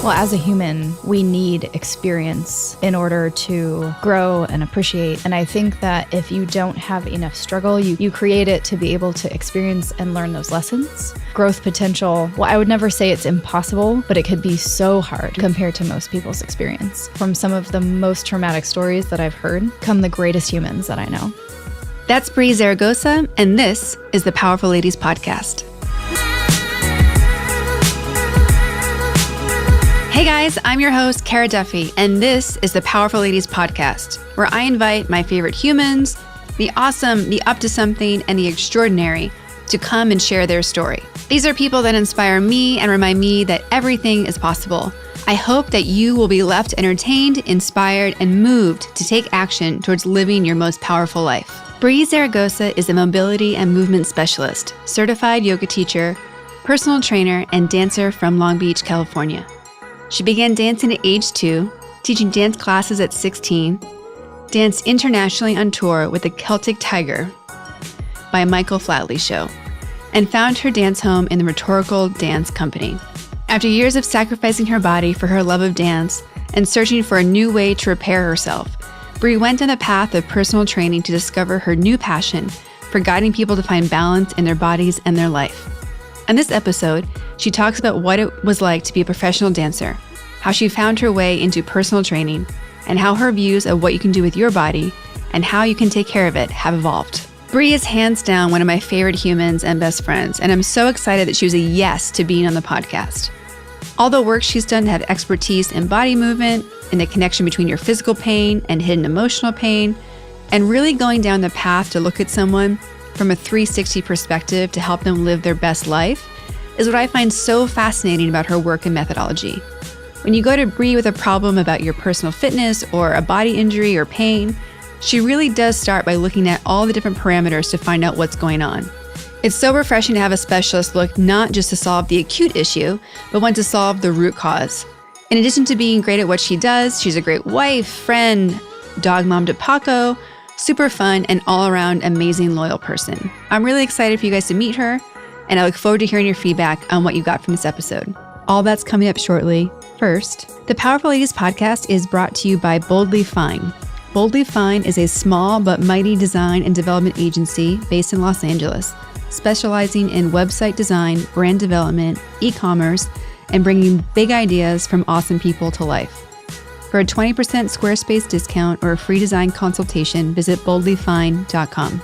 Well, as a human, we need experience in order to grow and appreciate. And I think that if you don't have enough struggle, you create it to be able to experience and learn those lessons. Growth potential, well, I would never say it's impossible, but it could be so hard compared to most people's experience. From some of the most traumatic stories that I've heard come the greatest humans that I know. That's Bry Zaragoza, and this is the Powerful Ladies Podcast. Hey guys, I'm your host, Cara Duffy, and this is the Powerful Ladies Podcast, where I invite my favorite humans, the awesome, the up to something, and the extraordinary to come and share their story. These are people that inspire me and remind me that everything is possible. I hope that you will be left entertained, inspired, and moved to take action towards living your most powerful life. Bry Zaragoza is a mobility and movement specialist, certified yoga teacher, personal trainer, and dancer from Long Beach, California. She began dancing at age 2, teaching dance classes at 16, danced internationally on tour with the Celtic Tiger by Michael Flatley Show, and found her dance home in the Rhetorical Dance Company. After years of sacrificing her body for her love of dance and searching for a new way to repair herself, Bry went on a path of personal training to discover her new passion for guiding people to find balance in their bodies and their life. In this episode, she talks about what it was like to be a professional dancer, how she found her way into personal training, and how her views of what you can do with your body and how you can take care of it have evolved. Bry is hands down one of my favorite humans and best friends, and I'm so excited that she was a yes to being on the podcast. All the work she's done to have expertise in body movement, in the connection between your physical pain and hidden emotional pain, and really going down the path to look at someone from a 360 perspective to help them live their best life, is what I find so fascinating about her work and methodology. When you go to Bry with a problem about your personal fitness or a body injury or pain, she really does start by looking at all the different parameters to find out what's going on. It's so refreshing to have a specialist look not just to solve the acute issue, but one to solve the root cause. In addition to being great at what she does, she's a great wife, friend, dog mom to Paco, super fun, and all-around amazing, loyal person. I'm really excited for you guys to meet her, and I look forward to hearing your feedback on what you got from this episode. All that's coming up shortly. First, the Powerful Ladies Podcast is brought to you by Boldly Fine. Boldly Fine is a small but mighty design and development agency based in Los Angeles, specializing in website design, brand development, e-commerce, and bringing big ideas from awesome people to life. For a 20% Squarespace discount or a free design consultation, visit boldlyfine.com.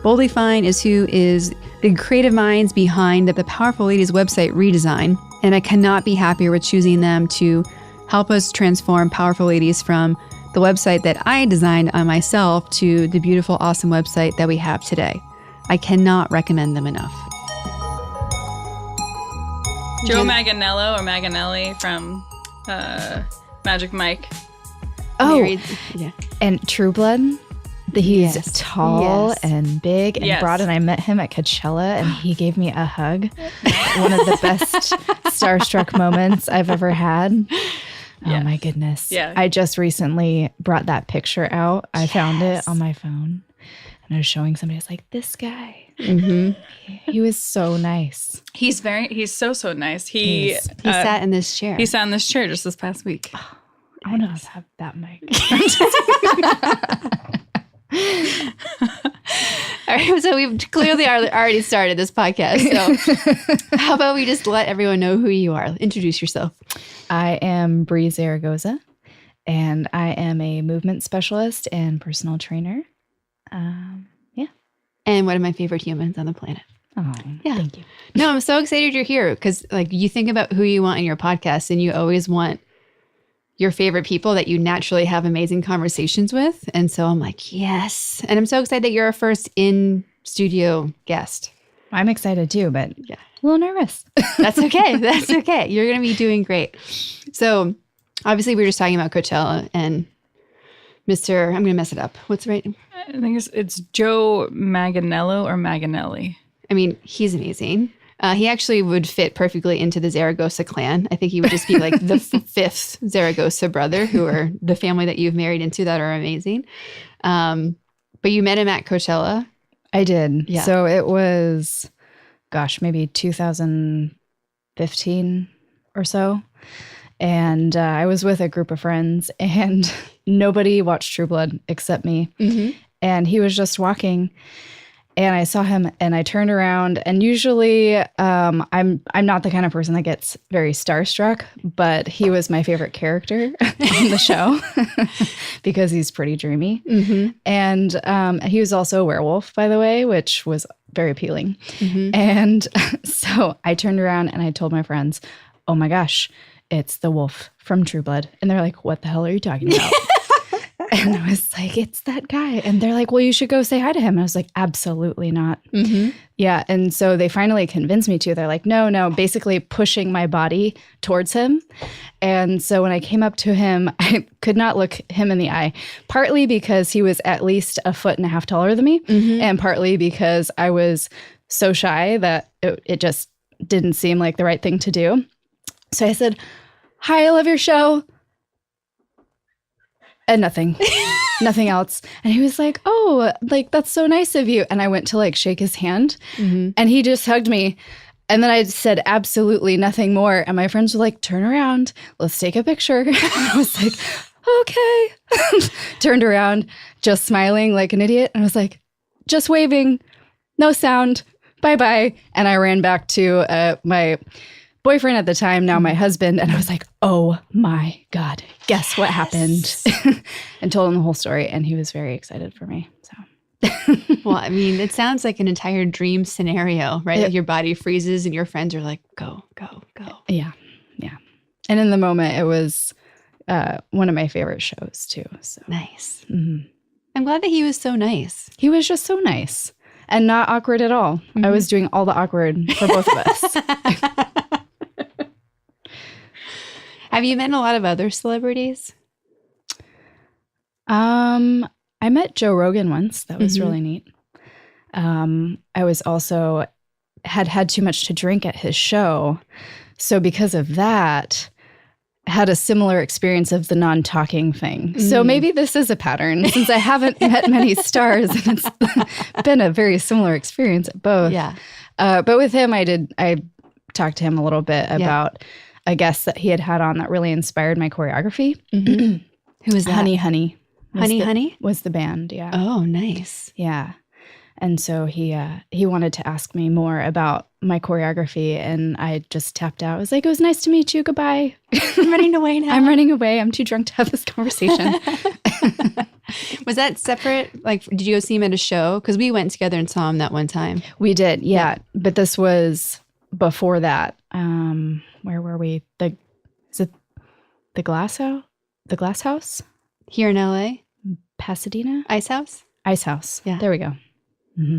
Boldly Fine is who is the creative minds behind the Powerful Ladies website redesign, and I cannot be happier with choosing them to help us transform Powerful Ladies from the website that I designed on myself to the beautiful, awesome website that we have today. I cannot recommend them enough. Joe Manganiello or Manganelli from Magic Mike. Oh, yeah. And True Blood. He's Yes. tall Yes. and big and Yes. broad, and I met him at Coachella, and he gave me a hug. One of the best starstruck moments I've ever had. Oh Yeah. my goodness. Yeah. I just recently brought that picture out. I found it on my phone, and I was showing somebody. I was like, this guy. Mm-hmm. He was so nice. He's so nice. He sat in this chair. He sat in this chair just this past week. I want to have that mic. All right, so we've clearly already started this podcast. So how about we just let everyone know who you are? Introduce yourself. I am Bry Zaragoza, and I am a movement specialist and personal trainer. And one of my favorite humans on the planet. Oh, Yeah. Thank you. No, I'm so excited you're here because like you think about who you want in your podcast and you always want your favorite people that you naturally have amazing conversations with. And so I'm like, yes. And I'm so excited that you're our first in-studio guest. I'm excited too, but Yeah. a little nervous. That's okay. That's okay. You're going to be doing great. So obviously we were just talking about Coachella and I'm going to mess it up. What's right? I think it's Joe Manganiello or Manganelli. I mean, he's amazing. He actually would fit perfectly into the Zaragoza clan. I think he would just be like the fifth Zaragoza brother, who are the family that you've married into that are amazing. But you met him at Coachella. I did. Yeah. So it was, maybe 2015 or so. And I was with a group of friends, and nobody watched True Blood except me. Mm-hmm. And he was just walking, and I saw him, and I turned around. And usually, I'm not the kind of person that gets very starstruck, but he was my favorite character on the show because he's pretty dreamy. Mm-hmm. And he was also a werewolf, by the way, which was very appealing. Mm-hmm. And so I turned around and I told my friends, "Oh my gosh, it's the wolf from True Blood." And they're like, "What the hell are you talking about?" And I was like, "It's that guy." And they're like, "Well, you should go say hi to him." And I was like, "Absolutely not." Mm-hmm. Yeah. And so they finally convinced me to. They're like, no, basically pushing my body towards him. And so when I came up to him, I could not look him in the eye, partly because he was at least 1.5 feet taller than me, Mm-hmm. and partly because I was so shy that it just didn't seem like the right thing to do. So I said, "Hi, I love your show." And nothing else. And he was like, "Oh, like, that's so nice of you." And I went to like shake his hand, Mm-hmm. and he just hugged me. And then I said absolutely nothing more. And my friends were like, "Turn around, let's take a picture." And I was like, "Okay." Turned around, just smiling like an idiot. And I was like, just waving, no sound, bye-bye. And I ran back to my boyfriend at the time, now my husband, and I was like, "Oh my God, guess what happened?" And told him the whole story, and he was very excited for me. So, Well, I mean, it sounds like an entire dream scenario, right? Like your body freezes and your friends are like, "Go, go, go." yeah. And in the moment, it was one of my favorite shows too. So Nice. mhm. I'm glad that he was so nice. He was just so nice and not awkward at all. I was doing all the awkward for both of us. Have you met a lot of other celebrities? I met Joe Rogan once. That was Mhm. really neat. I was also had too much to drink at his show. So because of that, had a similar experience of the non-talking thing. So maybe this is a pattern since I haven't met many stars, and it's been a very similar experience at both. Yeah. But with him, I talked to him a little bit about a guest that he had on that really inspired my choreography. Mhm. Who was that? Honey. Honey? Was the band, yeah. Oh, nice. Yeah. And so he wanted to ask me more about my choreography, and I just tapped out. I was like, "It was nice to meet you. Goodbye." I'm running away now. I'm running away. I'm too drunk to have this conversation. Was that separate? Like, did you go see him at a show? Because we went together and saw him that one time. We did, yeah. But this was before that. Where were we? Is it the Glass House? The Glass House? Here in LA? Pasadena? Ice House? Ice House. Yeah. There we go. Mm-hmm.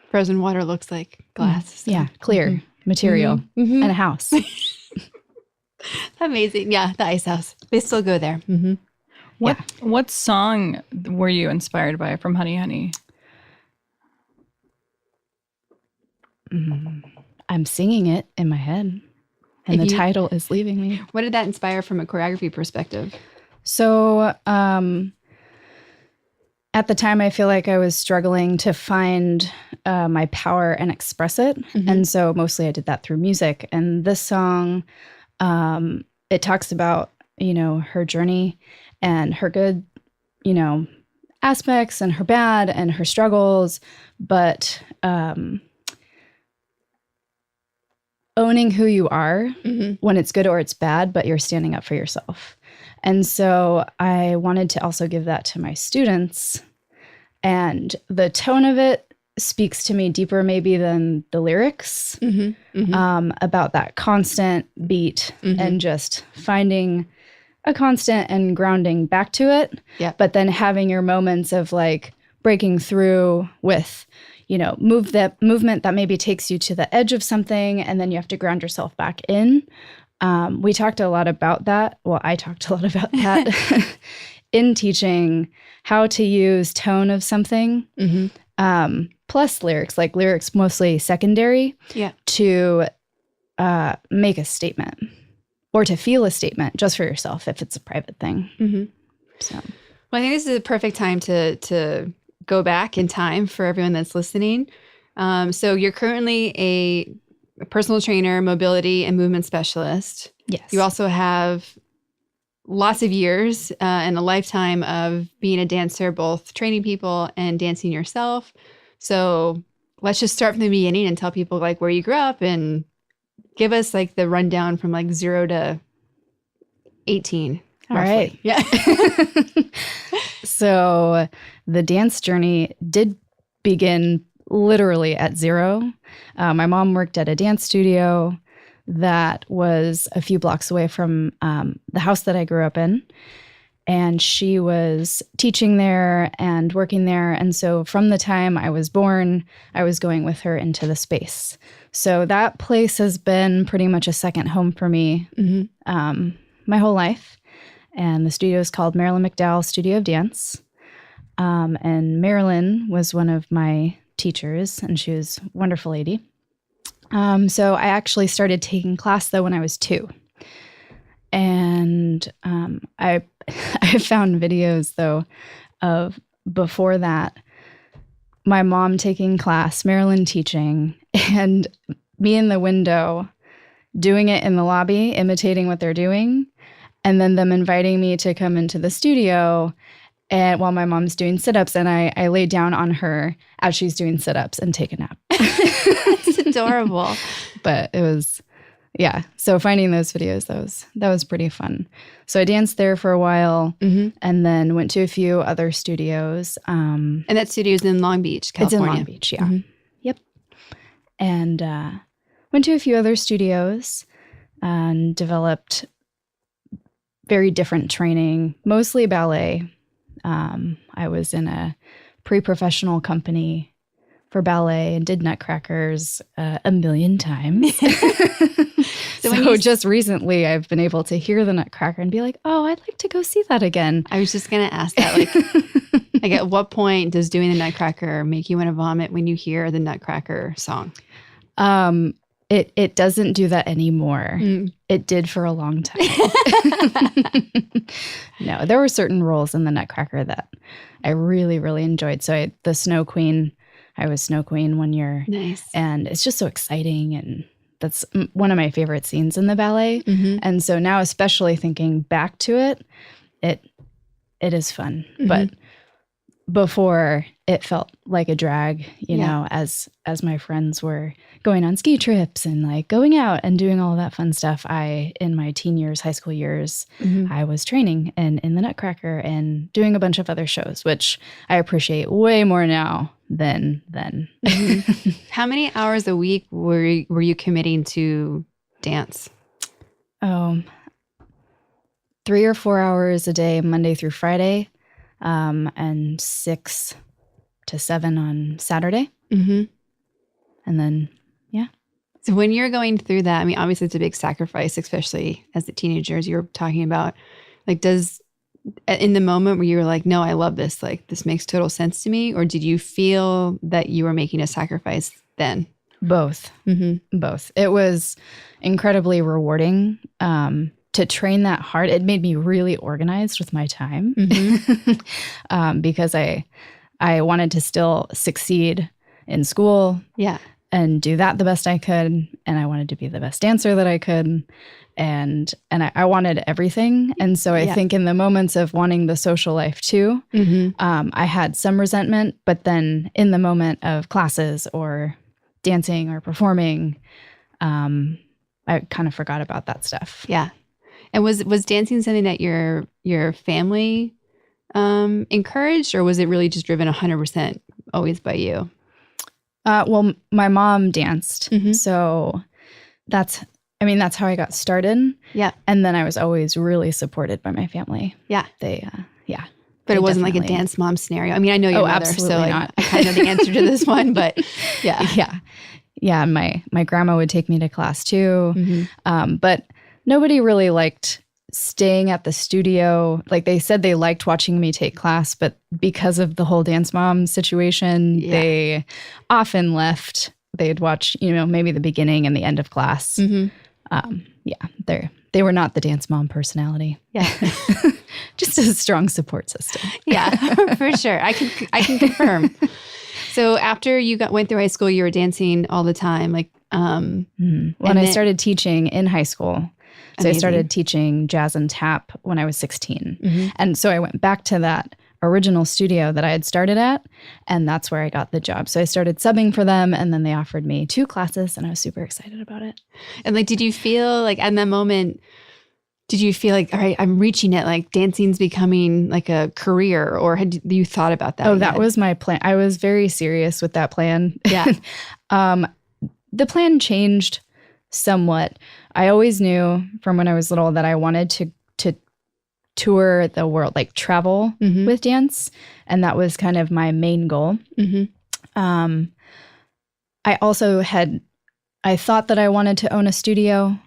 Frozen water looks like glass. So. Yeah, clear material Mhm. and a house. Amazing. Yeah, the Ice House. They still go there. Mm-hmm. What song were you inspired by from Honey Honey? I'm singing it in my head, and the title is leaving me. What did that inspire from a choreography perspective? So at the time, I feel like I was struggling to find my power and express it. Mhm. And so mostly I did that through music. And this song, it talks about, her journey and her good, aspects and her bad and her struggles, but owning who you are when it's good or it's bad, but you're standing up for yourself. And so I wanted to also give that to my students. And the tone of it speaks to me deeper maybe than the lyrics, about that constant beat and just finding a constant and grounding back to it. Yeah. But then having your moments of like breaking through with, movement that maybe takes you to the edge of something, and then you have to ground yourself back in. We talked a lot about that. Well, I talked a lot about that in teaching how to use tone of something, plus lyrics, like lyrics mostly secondary, to make a statement or to feel a statement just for yourself if it's a private thing. So, Well, I think this is a perfect time to go back in time for everyone that's listening. So you're currently a personal trainer, mobility and movement specialist. Yes. You also have lots of years and a lifetime of being a dancer, both training people and dancing yourself. So let's just start from the beginning and tell people like where you grew up and give us like the rundown from like 0 to 18. All roughly. right. Yeah. So the dance journey did begin literally at 0. My mom worked at a dance studio that was a few blocks away from the house that I grew up in. And she was teaching there and working there. And so from the time I was born, I was going with her into the space. So that place has been pretty much a second home for me my whole life. And the studio is called Marilyn McDowell Studio of Dance. And Marilyn was one of my teachers, and she was a wonderful lady. So I actually started taking class, though, when I was 2. And I found videos, though, of before that, my mom taking class, Marilyn teaching, and me in the window doing it in the lobby, imitating what they're doing, and then them inviting me to come into the studio and while my mom's doing sit-ups, and I lay down on her as she's doing sit-ups and take a nap. It's adorable. But it was, yeah. So finding those videos, that was pretty fun. So I danced there for a while and then went to a few other studios. And that studio is in Long Beach, California. It's in Long Beach, yeah. Yep. And went to a few other studios and developed very different training, mostly ballet. I was in a pre-professional company for ballet and did Nutcrackers a million times. So just recently I've been able to hear the Nutcracker and be like, oh, I'd like to go see that again. I was just going to ask that. Like at what point does doing the Nutcracker make you want to vomit when you hear the Nutcracker song? It doesn't do that anymore. It did for a long time. No, there were certain roles in the Nutcracker that I really, really enjoyed. So the Snow Queen, I was Snow Queen one year. Nice. And it's just so exciting. And that's one of my favorite scenes in the ballet. And so now, especially thinking back to it, it is fun. But before, it felt like a drag, you know, as my friends were going on ski trips and like going out and doing all of that fun stuff. In my teen years, high school years, I was training and in the Nutcracker and doing a bunch of other shows, which I appreciate way more now than then. How many hours a week were you committing to dance? 3 or 4 hours a day, Monday through Friday, and 6 to 7 on Saturday. And then, yeah. So when you're going through that, I mean, obviously it's a big sacrifice, especially as the teenagers you're talking about. Like, in the moment where you were like, no, I love this, like this makes total sense to me, or did you feel that you were making a sacrifice then? Both. Both. It was incredibly rewarding to train that hard. It made me really organized with my time because I wanted to still succeed in school. Yeah. And do that the best I could. And I wanted to be the best dancer that I could. And I wanted everything. And so I think in the moments of wanting the social life too, I had some resentment. But then in the moment of classes or dancing or performing, I kind of forgot about that stuff. Yeah. And was dancing something that your family encouraged, or was it really just driven 100% always by you? Well, my mom danced. So that's how I got started. Yeah. And then I was always really supported by my family. Yeah. But it wasn't like a dance mom scenario. I mean, I know your mother, so not. I kind of know the answer to this one, but yeah. Yeah. And my grandma would take me to class too. But nobody really liked staying at the studio. Like they said they liked watching me take class, but because of the whole dance mom situation, they often left. They'd watch, maybe the beginning and the end of class. They were not the dance mom personality. Yeah. Just a strong support system. Yeah, for sure. I can confirm. So after you went through high school, you were dancing all the time. Like, when I started teaching in high school, So Amazing. I started teaching jazz and tap when I was 16. And so I went back to that original studio that I had started at, and that's where I got the job. So I started subbing for them, and then they offered me 2 classes, and I was super excited about it. And like, did you feel like at that moment, did you feel like, all right, I'm reaching it, like dancing's becoming like a career, or had you thought about that? Oh, that was my plan. I was very serious with that plan. Yeah. The plan changed somewhat. I always knew from when I was little that I wanted to tour the world, like travel with dance. And that was kind of my main goal. I also I thought that I wanted to own a studio.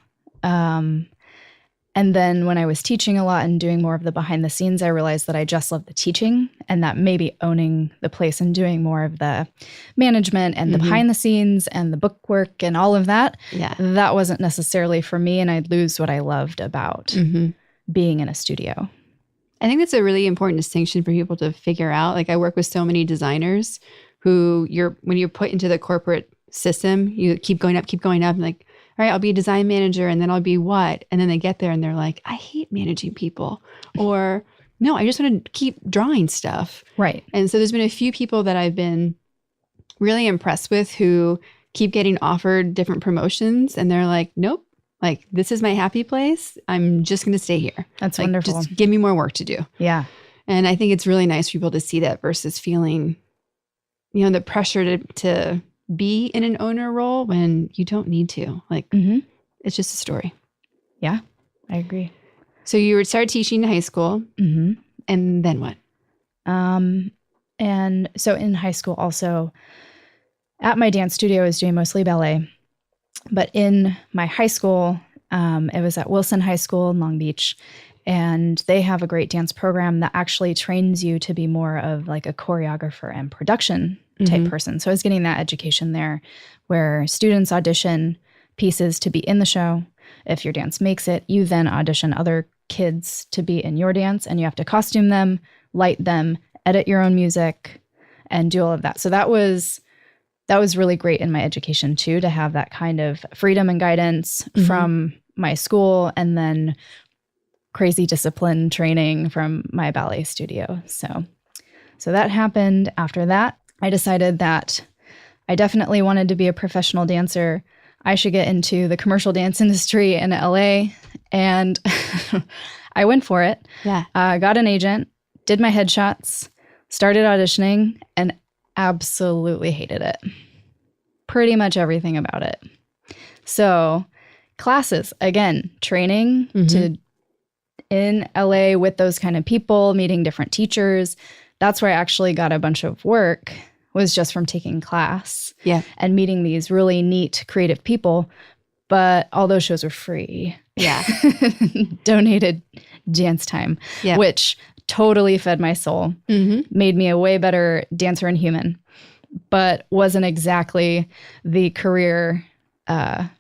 And then when I was teaching a lot and doing more of the behind the scenes, I realized that I just love the teaching, and that maybe owning the place and doing more of the management and the behind the scenes and the book work and all of that, that wasn't necessarily for me. And I'd lose what I loved about being in a studio. I think that's a really important distinction for people to figure out. Like, I work with so many designers who when you're put into the corporate system, you keep going up, and like, all right, I'll be a design manager, and then I'll be what? And then they get there and they're like, I hate managing people. Or no, I just want to keep drawing stuff. Right. And so there's been a few people that I've been really impressed with who keep getting offered different promotions, and they're like, nope, like, this is my happy place. I'm just going to stay here. That's like, wonderful. Just give me more work to do. Yeah. And I think it's really nice for people to see that versus feeling, the pressure to be in an owner role when you don't need to. Like, it's just a story. Yeah, I agree. So you started teaching in high school, and then what? And so in high school also, at my dance studio, I was doing mostly ballet. But in my high school, it was at Wilson High School in Long Beach, and they have a great dance program that actually trains you to be more of like a choreographer and production type person. So I was getting that education there where students audition pieces to be in the show. If your dance makes it, you then audition other kids to be in your dance, and you have to costume them, light them, edit your own music, and do all of that. So that was really great in my education too, to have that kind of freedom and guidance from my school, and then crazy discipline training from my ballet studio. So that happened. After that, I decided that I definitely wanted to be a professional dancer. I should get into the commercial dance industry in LA. And I went for it. Yeah. Got an agent, did my headshots, started auditioning, and absolutely hated it. Pretty much everything about it. So classes, again, training in LA with those kind of people, meeting different teachers. That's where I actually got a bunch of work, was just from taking class and meeting these really neat, creative people. But all those shows were free. Yeah. Donated dance time, which totally fed my soul, made me a way better dancer and human, but wasn't exactly the career. Well,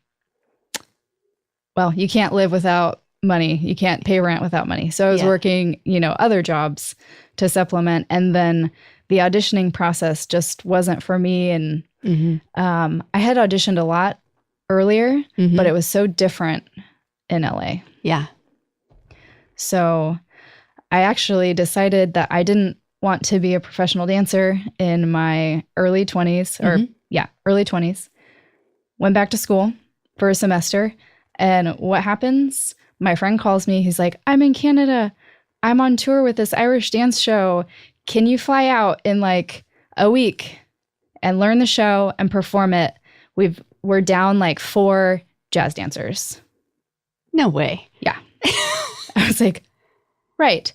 you can't live without money. You can't pay rent without money. So I was working, other jobs to supplement. And then the auditioning process just wasn't for me. And I had auditioned a lot earlier, but it was so different in LA. Yeah. So I actually decided that I didn't want to be a professional dancer in my early 20s early 20s. Went back to school for a semester. And what happens? My friend calls me. He's like, I'm in Canada. I'm on tour with this Irish dance show. Can you fly out in like a week and learn the show and perform it? We're down like 4 jazz dancers. No way. Yeah. I was like, right.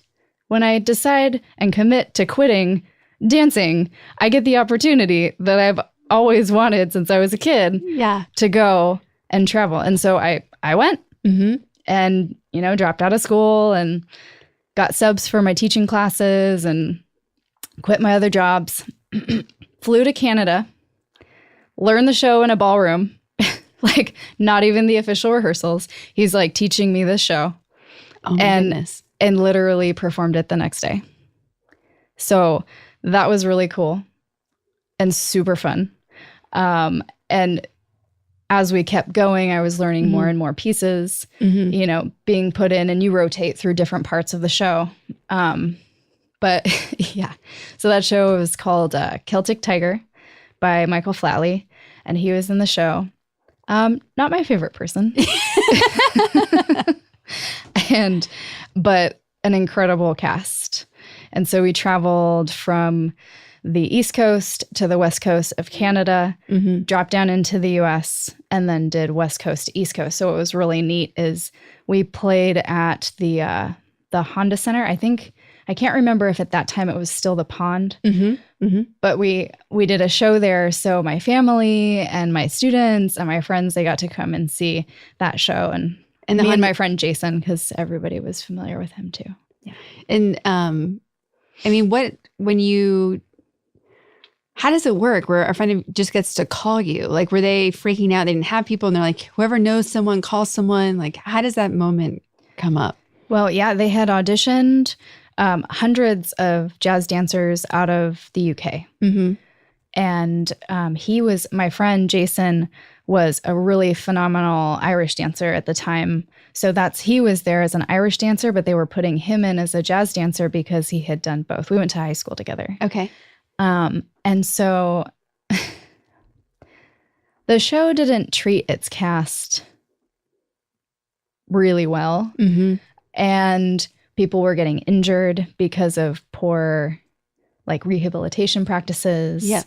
When I decide and commit to quitting dancing, I get the opportunity that I've always wanted since I was a kid to go and travel. And so I went and, dropped out of school and got subs for my teaching classes and quit my other jobs, flew to Canada, learned the show in a ballroom, like not even the official rehearsals. He's like teaching me this show. Oh my goodness. And literally performed it the next day. So that was really cool and super fun. And as we kept going, I was learning more and more pieces, you know, being put in, and you rotate through different parts of the show. But yeah, so that show was called Celtic Tiger by Michael Flatley, and he was in the show. Not my favorite person, but an incredible cast. And so we traveled from the East Coast to the West Coast of Canada, dropped down into the US, and then did West Coast to East Coast. So what was really neat is we played at the Honda Center. I can't remember if at that time it was still the Pond, but we did a show there. So my family and my students and my friends, they got to come and see that show. And me and my friend Jason, because everybody was familiar with him too. Yeah. And I mean, how does it work where a friend just gets to call you? Like, were they freaking out? They didn't have people and they're like, whoever knows someone, call someone. Like, how does that moment come up? Well, yeah, they had auditioned hundreds of jazz dancers out of the UK. And my friend Jason was a really phenomenal Irish dancer at the time. So he was there as an Irish dancer, but they were putting him in as a jazz dancer because he had done both. We went to high school together. Okay. And so the show didn't treat its cast really well. And people were getting injured because of poor rehabilitation practices. Yeah.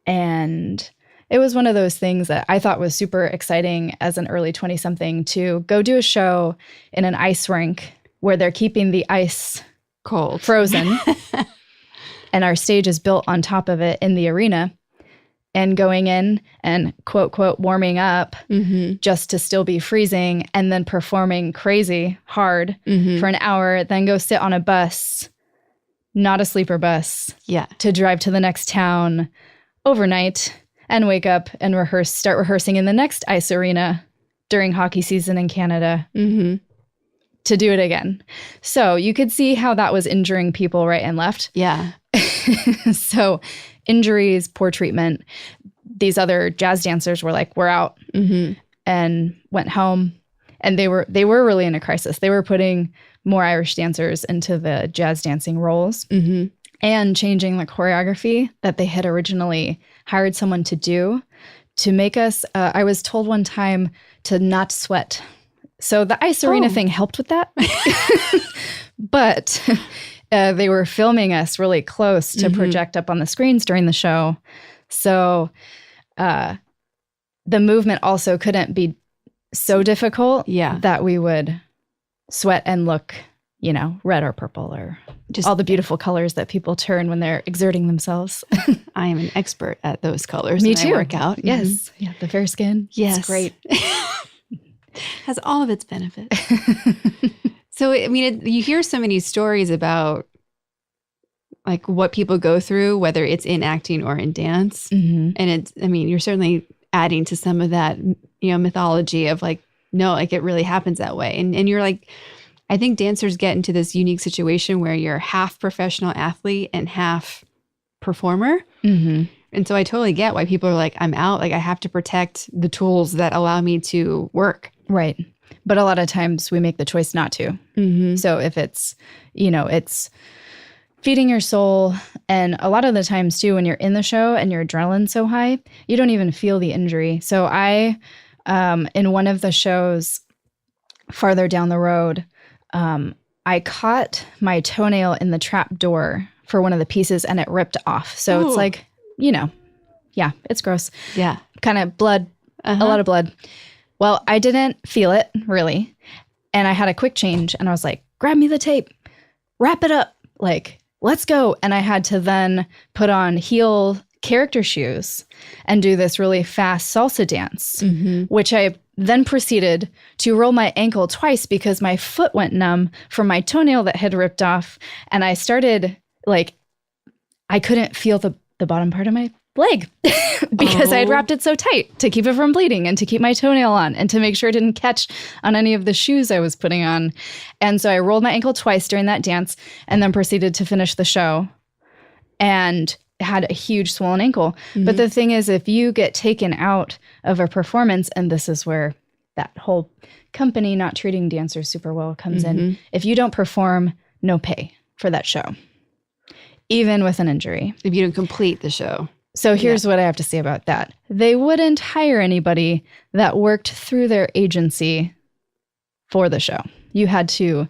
And it was one of those things that I thought was super exciting as an early 20-something to go do a show in an ice rink where they're keeping the ice cold, frozen. And our stage is built on top of it in the arena, and going in and quote, quote, warming up just to still be freezing, and then performing crazy hard for an hour, then go sit on a bus, not a sleeper bus, to drive to the next town overnight and wake up and start rehearsing in the next ice arena during hockey season in Canada to do it again. So you could see how that was injuring people right and left. Yeah. So injuries, poor treatment. These other jazz dancers were like, we're out, and went home. And they were really in a crisis. They were putting more Irish dancers into the jazz dancing roles and changing the choreography that they had originally hired someone to do to make us, I was told one time to not sweat. So the ice arena thing helped with that. But they were filming us really close to project up on the screens during the show. So the movement also couldn't be so difficult that we would sweat and look, red or purple or just all the beautiful colors that people turn when they're exerting themselves. I am an expert at those colors. Me too. I work out. Yes. Yeah. The fair skin. Yes. It's great. Has all of its benefits. So, I mean, you hear so many stories about like what people go through, whether it's in acting or in dance. And you're certainly adding to some of that, mythology of like, no, like it really happens that way. And you're like, I think dancers get into this unique situation where you're half professional athlete and half performer. And so I totally get why people are like, I'm out. Like I have to protect the tools that allow me to work. Right. But a lot of times we make the choice not to. So if it's, it's feeding your soul. And a lot of the times too, when you're in the show and your adrenaline's so high, you don't even feel the injury. So I, in one of the shows farther down the road, I caught my toenail in the trap door for one of the pieces and it ripped off. So it's like, yeah, it's gross. Yeah. Kind of blood, a lot of blood. Well, I didn't feel it really. And I had a quick change and I was like, grab me the tape, wrap it up, like, let's go. And I had to then put on heel character shoes and do this really fast salsa dance, which I then proceeded to roll my ankle twice because my foot went numb from my toenail that had ripped off. And I started I couldn't feel the bottom part of my leg because I had wrapped it so tight to keep it from bleeding and to keep my toenail on and to make sure it didn't catch on any of the shoes I was putting on. And so I rolled my ankle twice during that dance and then proceeded to finish the show. And had a huge swollen ankle. But the thing is, if you get taken out of a performance, and this is where that whole company not treating dancers super well comes in. If you don't perform, no pay for that show, even with an injury. If you don't complete the show. So here's what I have to say about that. They wouldn't hire anybody that worked through their agency for the show. You had to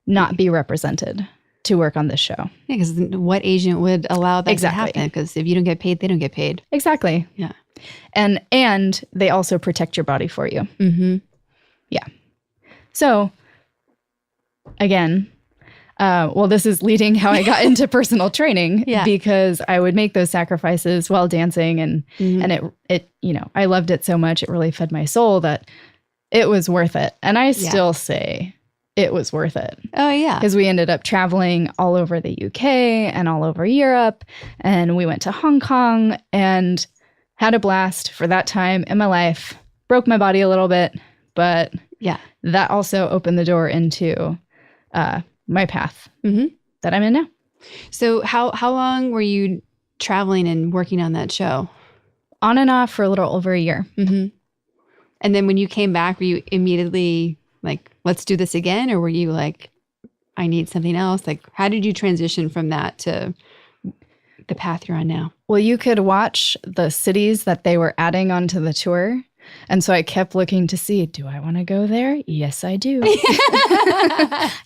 not be represented to work on this show. Yeah, because what agent would allow that to happen? Because if you don't get paid, they don't get paid. Exactly. Yeah. And they also protect your body for you. Yeah. So again, this is leading how I got into personal training because I would make those sacrifices while dancing and it, I loved it so much. It really fed my soul that it was worth it. And I still say it was worth it. Oh, yeah. Because we ended up traveling all over the UK and all over Europe. And we went to Hong Kong and had a blast for that time in my life. Broke my body a little bit, but that also opened the door into my path that I'm in now. So how long were you traveling and working on that show? On and off for a little over a year. And then when you came back, were you immediately like, let's do this again? Or were you like, I need something else? Like, how did you transition from that to the path you're on now? Well, you could watch the cities that they were adding onto the tour. And so I kept looking to see, do I want to go there? Yes, I do.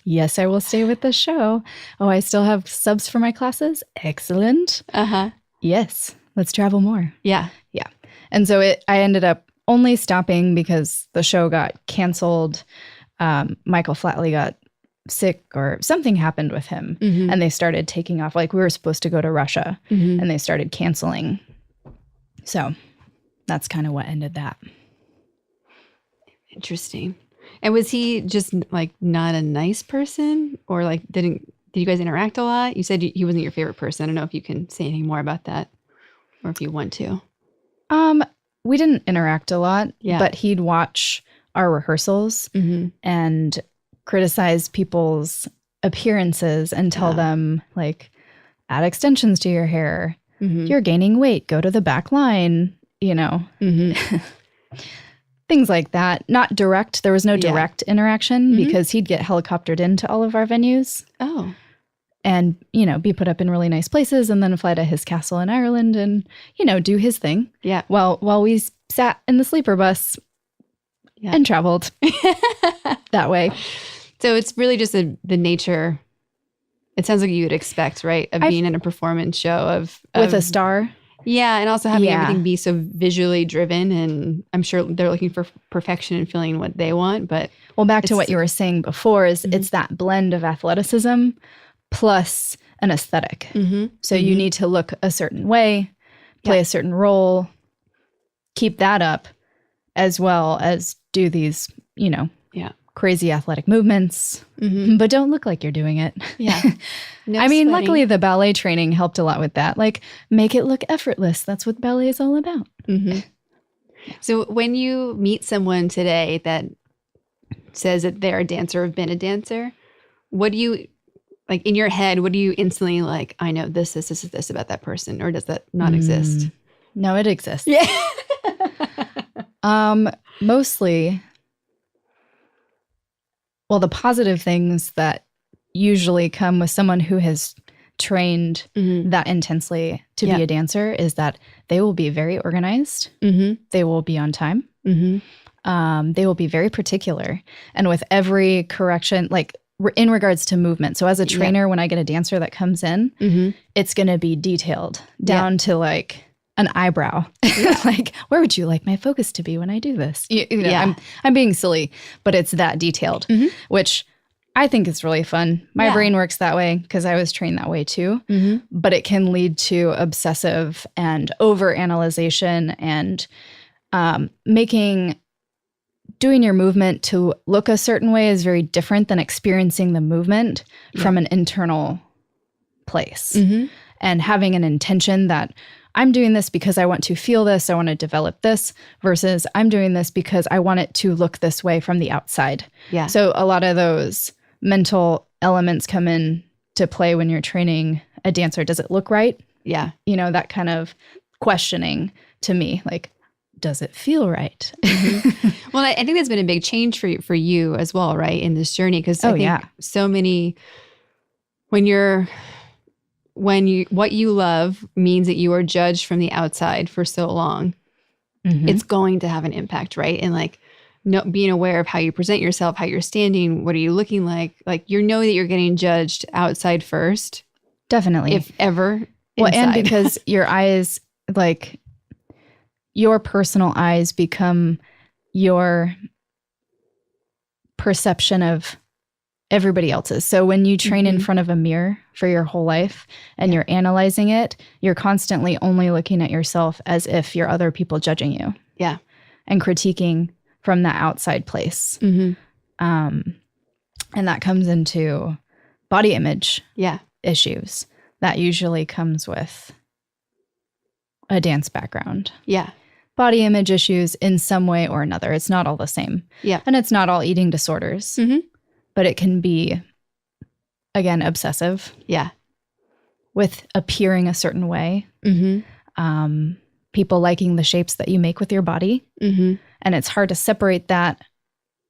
Yes, I will stay with the show. Oh, I still have subs for my classes. Excellent. Yes, let's travel more. Yeah. Yeah. And so I ended up only stopping because the show got canceled. Michael Flatley got sick or something happened with him and they started taking off. Like we were supposed to go to Russia and they started canceling. So that's kind of what ended that. Interesting. And was he just like not a nice person or like did you guys interact a lot? You said he wasn't your favorite person. I don't know if you can say anything more about that or if you want to. We didn't interact a lot, but he'd watch our rehearsals and criticize people's appearances and tell them like, add extensions to your hair. You're gaining weight. Go to the back line, things like that. Not direct. There was no direct interaction because he'd get helicoptered into all of our venues. Oh. And, be put up in really nice places and then fly to his castle in Ireland and, do his thing. Yeah. While we sat in the sleeper bus and traveled that way. So it's really just the nature. It sounds like you would expect, right? Of being in a performance show with a star. Yeah. And also having everything be so visually driven. And I'm sure they're looking for perfection and feeling what they want. But back to what you were saying before is it's that blend of athleticism plus an aesthetic. So you need to look a certain way, play a certain role, keep that up, as well as do these, crazy athletic movements, but don't look like you're doing it. Yeah. No I mean, sweating. luckily the ballet training helped a lot with that. Like, make it look effortless. That's what ballet is all about. So when you meet someone today that says that they're a dancer or have been a dancer, what do you, like in your head, what do you instantly like, I know this about that person, or does that not exist? No, it exists. Yeah. Mostly, the positive things that usually come with someone who has trained that intensely to be a dancer is that they will be very organized. They will be on time. They will be very particular. And with every correction, like in regards to movement. So as a trainer, when I get a dancer that comes in, it's going to be detailed down to like an eyebrow. Like, where would you like my focus to be when I do this? I'm being silly, but it's that detailed, which I think is really fun. My brain works that way because I was trained that way too. But it can lead to obsessive and overanalyzation and doing your movement to look a certain way is very different than experiencing the movement from an internal place. And having an intention that I'm doing this because I want to feel this, I want to develop this, versus I'm doing this because I want it to look this way from the outside. Yeah. So a lot of those mental elements come in to play when you're training a dancer. Does it look right? Yeah. That kind of questioning to me, like, does it feel right? Well, I think that's been a big change for you as well, right? In this journey. Because I think so many, what you love means that you are judged from the outside for so long. It's going to have an impact, right? And like, being aware of how you present yourself, how you're standing, what are you looking like that you're getting judged outside first. Definitely. If ever. Well, inside. and because your eyes, like your personal eyes become your perception of everybody else's. So when you train in front of a mirror for your whole life and you're analyzing it, you're constantly only looking at yourself as if you're other people judging you. Yeah. And critiquing from that outside place. And that comes into body image issues. That usually comes with a dance background. Yeah. Body image issues in some way or another. It's not all the same. Yeah. And it's not all eating disorders. But it can be, again, obsessive. Yeah. With appearing a certain way. People liking the shapes that you make with your body. And it's hard to separate that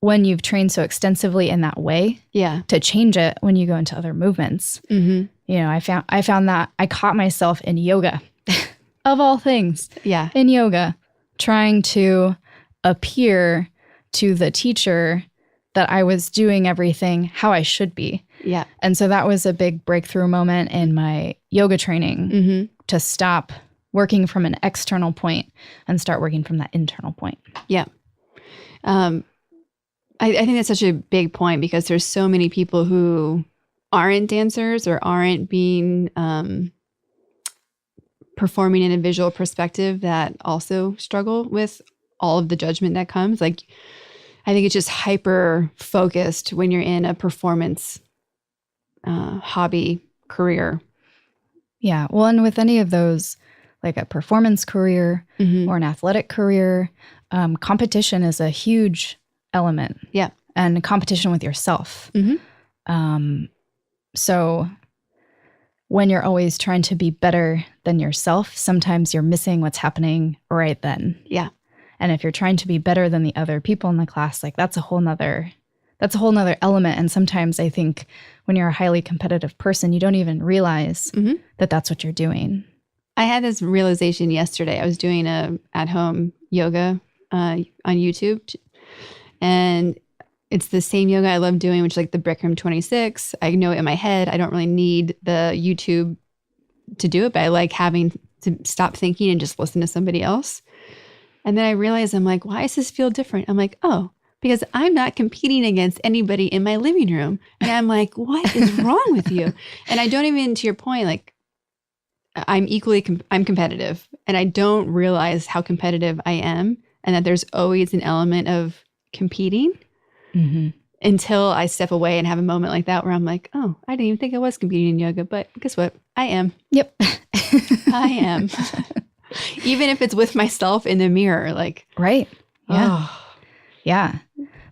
when you've trained so extensively in that way. Yeah. To change it when you go into other movements. I found that I caught myself in yoga, of all things. Yeah. In yoga, trying to appear to the teacher that I was doing everything how I should be. Yeah. And so that was a big breakthrough moment in my yoga training to stop working from an external point and start working from that internal point. Yeah. I think that's such a big point because there's so many people who aren't dancers or aren't being performing in a visual perspective that also struggle with all of the judgment that comes. Like, I think it's just hyper focused when you're in a performance hobby career. Yeah. Well, and with any of those, like a performance career or an athletic career, competition is a huge element. Yeah. And competition with yourself. So when you're always trying to be better than yourself, sometimes you're missing what's happening right then. Yeah. And if you're trying to be better than the other people in the class, like that's a whole nother element. And sometimes I think when you're a highly competitive person, you don't even realize that that's what you're doing. I had this realization yesterday. I was doing a at-home yoga on YouTube, and it's the same yoga I love doing, which is like the Bikram 26. I know it in my head. I don't really need the YouTube to do it, but I like having to stop thinking and just listen to somebody else. And then I realized, I'm like, why does this feel different? I'm like, oh, because I'm not competing against anybody in my living room. And I'm like, what is wrong with you? And I don't even, to your point, like, I'm competitive, and I don't realize how competitive I am, and that there's always an element of competing until I step away and have a moment like that where I'm like, oh, I didn't even think I was competing in yoga, but guess what? I am. Yep. I am. Even if it's with myself in the mirror, like. Right. Yeah. Oh. Yeah.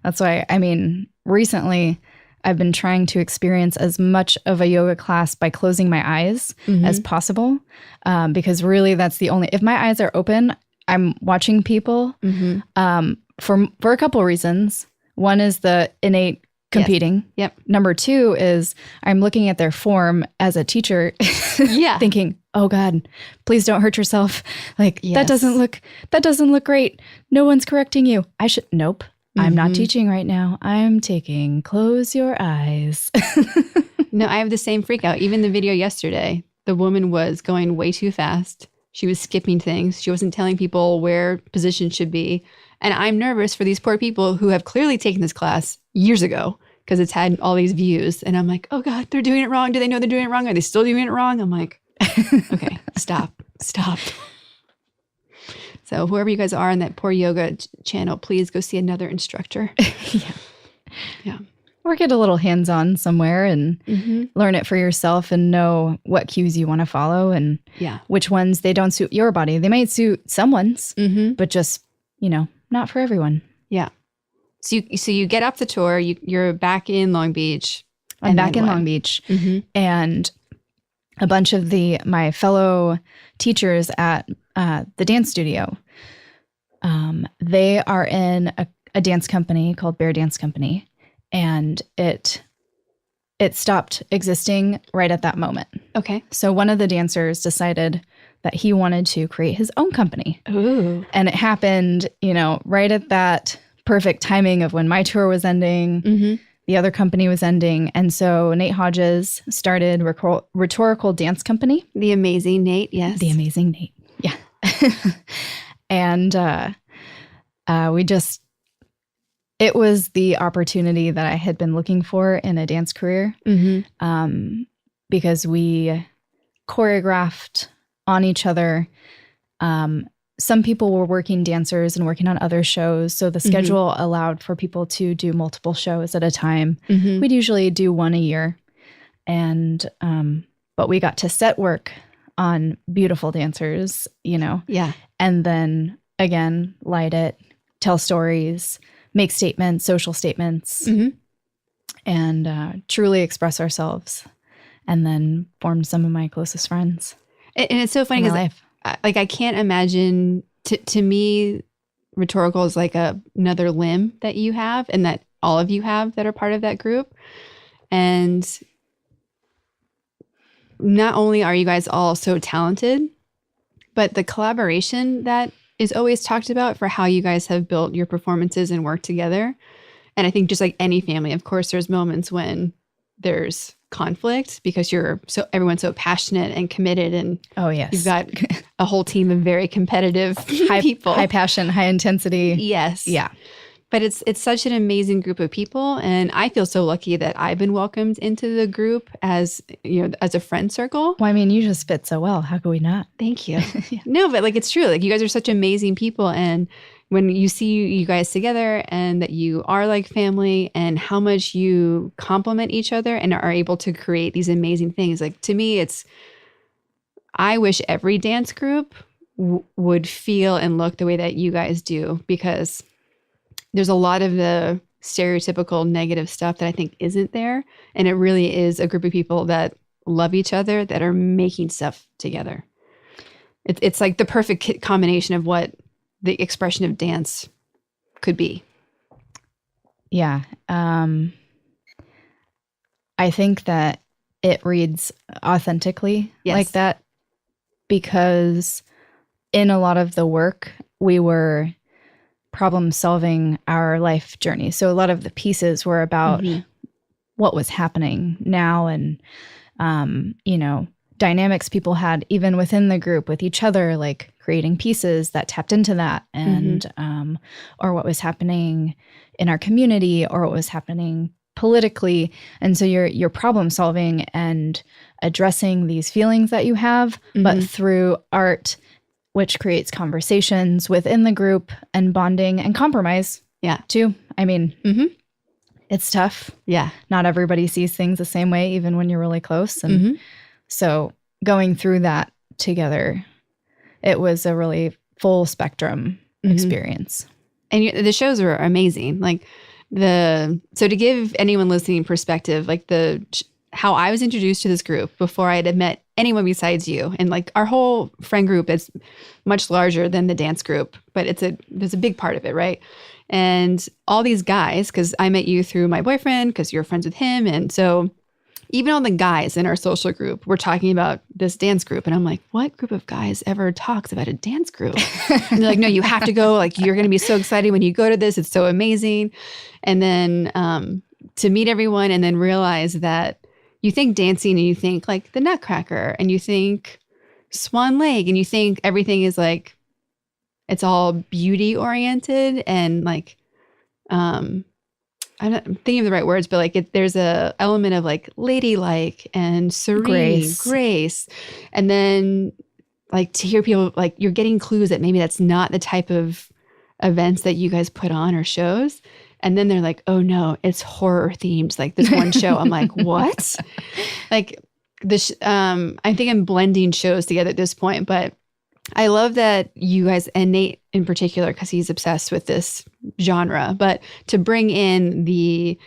That's why, I mean, recently I've been trying to experience as much of a yoga class by closing my eyes as possible. Because really that's the only, if my eyes are open, I'm watching people for a couple of reasons. One is the innate competing. Yes. Yep. Number two is I'm looking at their form as a teacher thinking, oh God, please don't hurt yourself. Like that doesn't look great. No one's correcting you. Nope. I'm not teaching right now. I'm taking close your eyes. No, I have the same freak out. Even the video yesterday, the woman was going way too fast. She was skipping things. She wasn't telling people where position should be. And I'm nervous for these poor people who have clearly taken this class years ago because it's had all these views. And I'm like, oh God, they're doing it wrong. Do they know they're doing it wrong? Are they still doing it wrong? I'm like, okay, stop. So whoever you guys are on that poor yoga channel, please go see another instructor. Yeah. Or get a little hands-on somewhere and learn it for yourself and know what cues you want to follow and which ones they don't suit your body. They might suit someone's, but just, not for everyone. Yeah. So you get off the tour, you're back in Long Beach. I'm back in Long Beach. And a bunch of my fellow teachers at the dance studio, they are in a dance company called Bear Dance Company, and it stopped existing right at that moment. Okay. So one of the dancers decided that he wanted to create his own company. Ooh. And it happened, right at that perfect timing of when my tour was ending, the other company was ending. And so Nate Hodges started Rhetorical Dance Company. The amazing Nate, yes. The amazing Nate, yeah. And it was the opportunity that I had been looking for in a dance career, because we choreographed on each other. Some people were working dancers and working on other shows, so the schedule allowed for people to do multiple shows at a time. We'd usually do one a year, and but we got to set work on beautiful dancers, Yeah. and then again light it, tell stories, make statements, social statements, and truly express ourselves, and then formed some of my closest friends. And it's so funny because I can't imagine, to me, Rhetorical is like another limb that you have and that all of you have that are part of that group. And not only are you guys all so talented, but the collaboration that is always talked about for how you guys have built your performances and worked together. And I think just like any family, of course, there's moments when there's conflict because everyone's so passionate and committed, and oh yes, you've got a whole team of very competitive people, high passion, high intensity. Yes, yeah. But it's such an amazing group of people, and I feel so lucky that I've been welcomed into the group as a friend circle. Well, I mean, you just fit so well. How could we not? Thank you. Yeah. No, but like it's true. Like you guys are such amazing people, and when you see you guys together and that you are like family and how much you complement each other and are able to create these amazing things. Like to me, I wish every dance group would feel and look the way that you guys do, because there's a lot of the stereotypical negative stuff that I think isn't there. And it really is a group of people that love each other, that are making stuff together. It's like the perfect combination of what the expression of dance could be. Yeah. I think that it reads authentically like that, because in a lot of the work, we were problem solving our life journey. So a lot of the pieces were about what was happening now, and, dynamics people had even within the group with each other, like creating pieces that tapped into that, and or what was happening in our community, or what was happening politically. And so you're problem solving and addressing these feelings that you have, but through art, which creates conversations within the group and bonding and compromise. Yeah. Too. I mean, it's tough. Yeah. Not everybody sees things the same way, even when you're really close. And so going through that together, it was a really full spectrum experience. And the shows were amazing. Like so to give anyone listening perspective, like how I was introduced to this group before I had met anyone besides you. And like our whole friend group is much larger than the dance group, but there's a big part of it, right? And all these guys, because I met you through my boyfriend, because you're friends with him. And so even all the guys in our social group were talking about this dance group. And I'm like, what group of guys ever talks about a dance group? And they're like, no, you have to go. Like, you're going to be so excited when you go to this. It's so amazing. And then to meet everyone and then realize that you think dancing and you think like the Nutcracker and you think Swan Lake and you think everything is like, it's all beauty oriented and like, I'm not thinking of the right words, but like there's a element of like ladylike and serene grace. And then like to hear people like you're getting clues that maybe that's not the type of events that you guys put on or shows. And then they're like, oh no, it's horror themed. Like this one show. I'm like, what? Like this, I think I'm blending shows together at this point, but I love that you guys, and Nate in particular, because he's obsessed with this genre, but to bring in the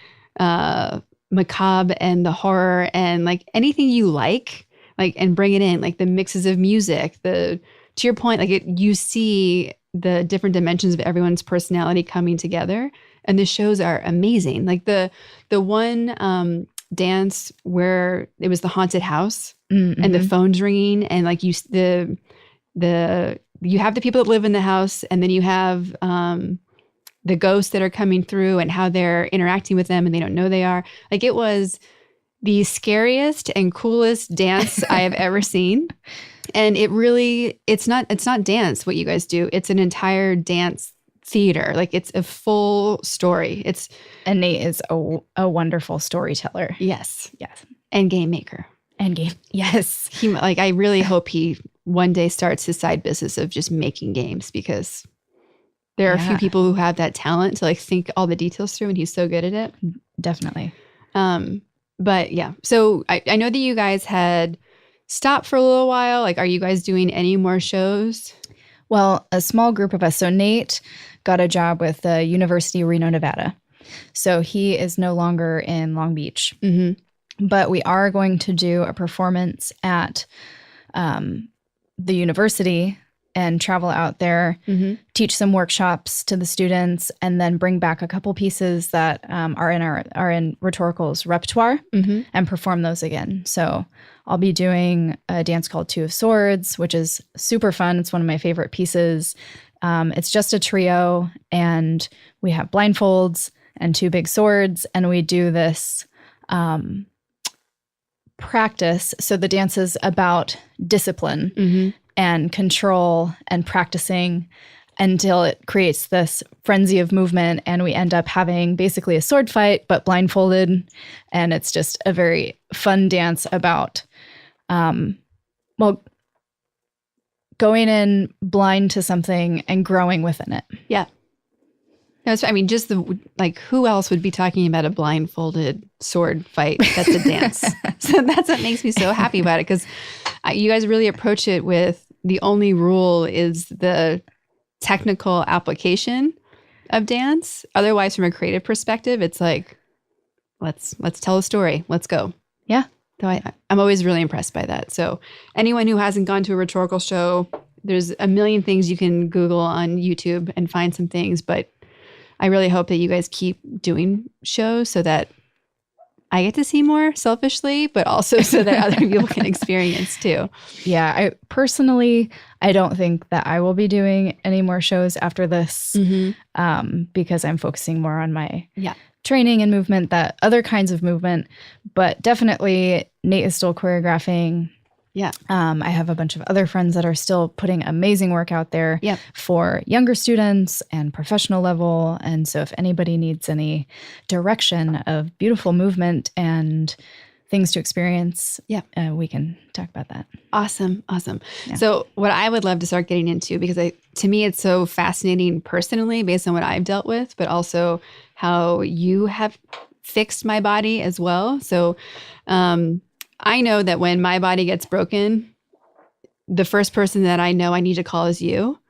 macabre and the horror and like anything you like like, and bring it in, like the mixes of music, to your point, like you see the different dimensions of everyone's personality coming together. And the shows are amazing. Like the one dance where it was the haunted house and the phone's ringing, and like you have the people that live in the house, and then you have the ghosts that are coming through and how they're interacting with them and they don't know they are. Like, it was the scariest and coolest dance I have ever seen. And it's not dance what you guys do. It's an entire dance theater. Like, it's a full story. And Nate is a wonderful storyteller. Yes. Yes. And game maker. And game. Yes. I really hope he one day starts his side business of just making games, because there are a few people who have that talent to like think all the details through, and he's so good at it. Definitely. But yeah, so I know that you guys had stopped for a little while. Like, are you guys doing any more shows? Well, a small group of us. So Nate got a job with the University of Reno, Nevada. So he is no longer in Long Beach. Mm-hmm. But we are going to do a performance at the university and travel out there, teach some workshops to the students, and then bring back a couple pieces that are in Rhetorical's repertoire and perform those again. So I'll be doing a dance called Two of Swords, which is super fun. It's one of my favorite pieces. It's just a trio, and we have blindfolds and two big swords, and we do this practice. So the dance is about discipline and control and practicing until it creates this frenzy of movement, and we end up having basically a sword fight but blindfolded, and it's just a very fun dance about going in blind to something and growing within it. Yeah. No, I mean, just who else would be talking about a blindfolded sword fight? That's a dance. So that's what makes me so happy about it, because you guys really approach it with the only rule is the technical application of dance. Otherwise, from a creative perspective, it's like, let's tell a story. Let's go. Yeah. So I'm always really impressed by that. So anyone who hasn't gone to a rhetorical show, there's a million things you can Google on YouTube and find some things, but I really hope that you guys keep doing shows so that I get to see more selfishly, but also so that other people can experience too. Yeah, I don't think that I will be doing any more shows after this because I'm focusing more on my training and movement, that other kinds of movement. But definitely Nate is still choreographing. Yeah. I have a bunch of other friends that are still putting amazing work out there for younger students and professional level. And so if anybody needs any direction of beautiful movement and things to experience, we can talk about that. Awesome. Yeah. So what I would love to start getting into, because to me, it's so fascinating personally based on what I've dealt with, but also how you have fixed my body as well. So, I know that when my body gets broken, the first person that I know I need to call is you.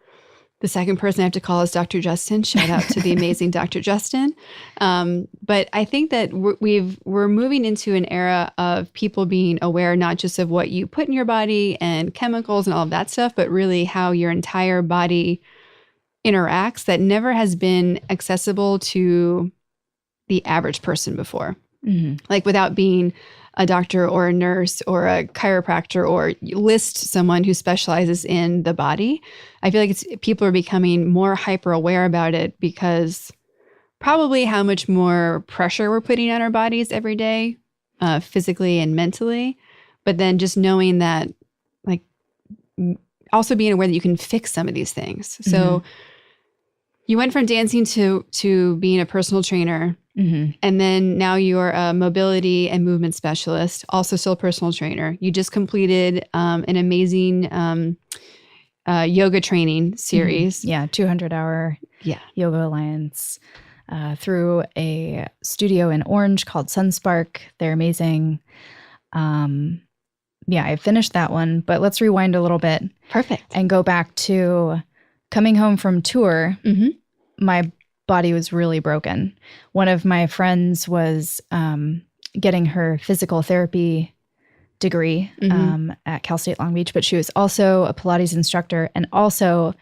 The second person I have to call is Dr. Justin. Shout out to the amazing Dr. Justin. But I think that we're moving into an era of people being aware not just of what you put in your body and chemicals and all of that stuff, but really how your entire body interacts that never has been accessible to the average person before. Like, without being a doctor or a nurse or a chiropractor or list someone who specializes in the body. I feel like people are becoming more hyper aware about it because probably how much more pressure we're putting on our bodies every day, physically and mentally. But then just knowing that, like, also being aware that you can fix some of these things. So you went from dancing to being a personal trainer. And then now you're a mobility and movement specialist, also still a personal trainer. You just completed an amazing yoga training series. 200-hour Yoga Alliance through a studio in Orange called Sunspark. They're amazing. I finished that one, but let's rewind a little bit. Perfect. And go back to coming home from tour. My body was really broken. One of my friends was getting her physical therapy degree at Cal State Long Beach, but she was also a Pilates instructor and also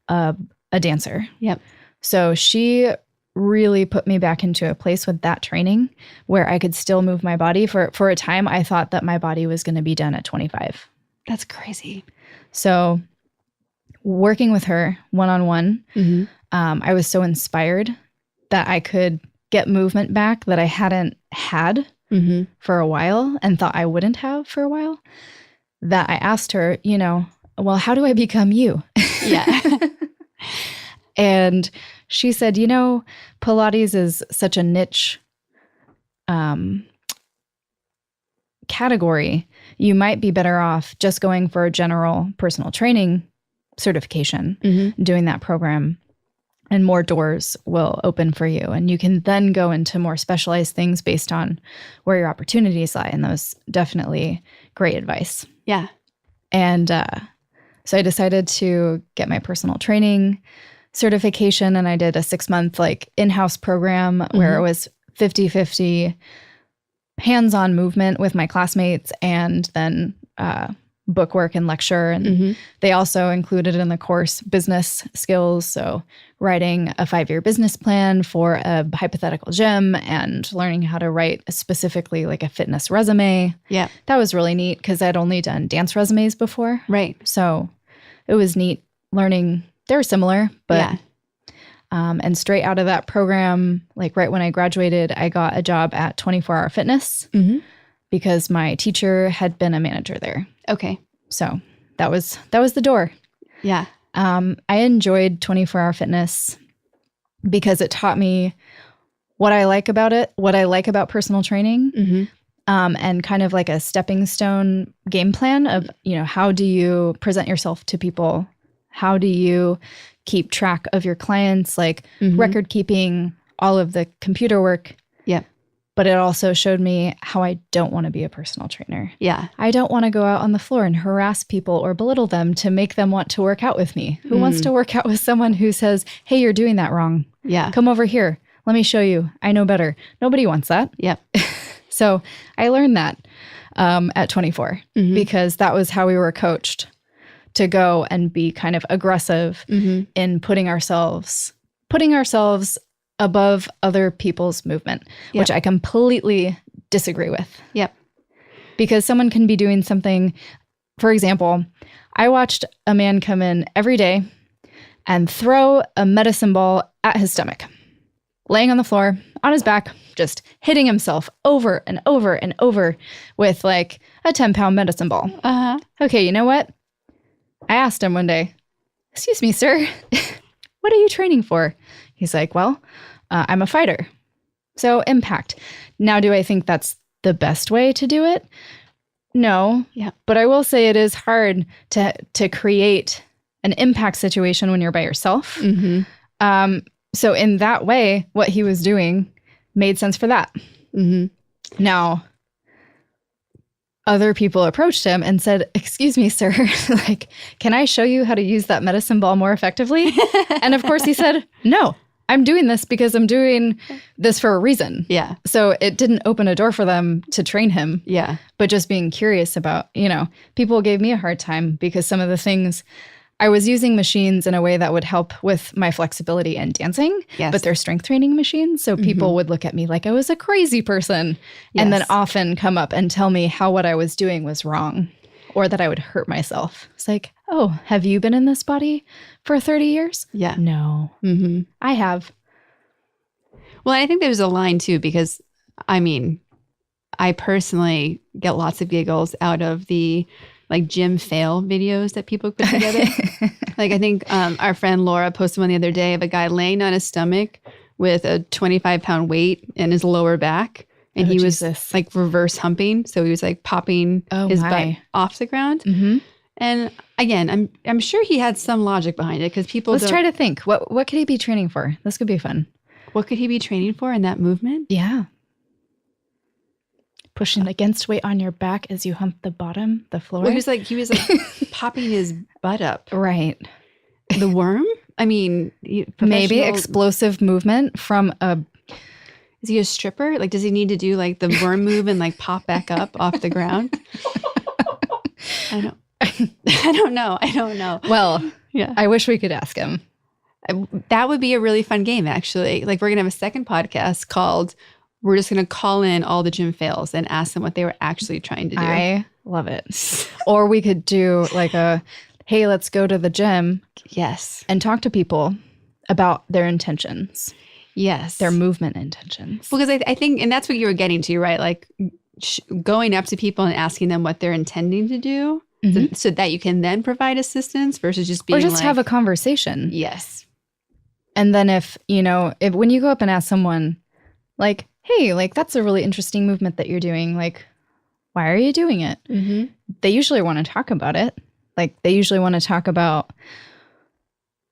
a dancer. Yep. So she really put me back into a place with that training where I could still move my body. For a time, I thought that my body was going to be done at 25. That's crazy. So working with her one-on-one, I was so inspired that I could get movement back that I hadn't had for a while and thought I wouldn't have for a while, that I asked her, well, how do I become you? Yeah. And she said, Pilates is such a niche category. You might be better off just going for a general personal training certification, doing that program, and more doors will open for you. And you can then go into more specialized things based on where your opportunities lie. And that was definitely great advice. Yeah. And so I decided to get my personal training certification, and I did a 6-month in-house program where it was 50-50 hands-on movement with my classmates and then book work and lecture. And they also included in the course business skills. So writing a 5-year business plan for a hypothetical gym and learning how to write specifically a fitness resume. Yeah. That was really neat because I'd only done dance resumes before. Right. So it was neat learning. They're similar, but yeah. And straight out of that program, right when I graduated, I got a job at 24 Hour Fitness because my teacher had been a manager there. Okay. So that was the door. Yeah. I enjoyed 24 Hour Fitness because it taught me what I like about it, what I like about personal training, and kind of like a stepping stone game plan of, how do you present yourself to people? How do you keep track of your clients, record keeping, all of the computer work? Yeah. But it also showed me how I don't want to be a personal trainer. Yeah. I don't want to go out on the floor and harass people or belittle them to make them want to work out with me. Who wants to work out with someone who says, hey, you're doing that wrong? Yeah. Come over here. Let me show you. I know better. Nobody wants that. Yep. So I learned that at 24 because that was how we were coached to go and be kind of aggressive in putting ourselves above other people's movement, which I completely disagree with. Yep. Because someone can be doing something, for example, I watched a man come in every day and throw a medicine ball at his stomach, laying on the floor, on his back, just hitting himself over and over and over with a 10-pound medicine ball. Okay, you know what? I asked him one day, excuse me, sir, what are you training for? He's like, well, I'm a fighter. So impact. Now, do I think that's the best way to do it? No. Yeah. But I will say it is hard to create an impact situation when you're by yourself. So in that way, what he was doing made sense for that. Now, other people approached him and said, excuse me, sir, can I show you how to use that medicine ball more effectively? And of course he said, no, I'm doing this because I'm doing this for a reason. Yeah. So it didn't open a door for them to train him. Yeah. But just being curious about, people gave me a hard time because some of the things I was using machines in a way that would help with my flexibility and dancing, but they're strength training machines. So people would look at me like I was a crazy person and then often come up and tell me how what I was doing was wrong or that I would hurt myself. It's like, oh, have you been in this body for 30 years? Yeah. No, I have. Well, I think there's a line too, because I personally get lots of giggles out of the gym fail videos that people put together. I think our friend Laura posted one the other day of a guy laying on his stomach with a 25-pound weight in his lower back. And he was reverse humping. So he was popping his butt off the ground. And again, I'm sure he had some logic behind it because people Let's try to think. What could he be training for? This could be fun. What could he be training for in that movement? Yeah. Pushing against weight on your back as you hump the bottom, the floor. Well, he was popping his butt up. Right. The worm? Maybe explosive movement from a Is he a stripper? Like, does he need to do like the worm move and like pop back up off the ground? I don't know. Well, Yeah. I wish we could ask him. That would be a really fun game, actually. Like, we're going to have a second podcast called, we're just going to call in all the gym fails and ask them what they were actually trying to do. I love it. Or we could do like hey, let's go to the gym. Yes. And talk to people about their intentions. Yes. Their movement intentions. Because I think, and that's what you were getting to, right? Like going up to people and asking them what they're intending to do so that you can then provide assistance versus just being or just like, have a conversation. Yes. And then if when you go up and ask someone like, hey, like that's a really interesting movement that you're doing. Like, why are you doing it? Mm-hmm. They usually want to talk about it. Like they usually want to talk about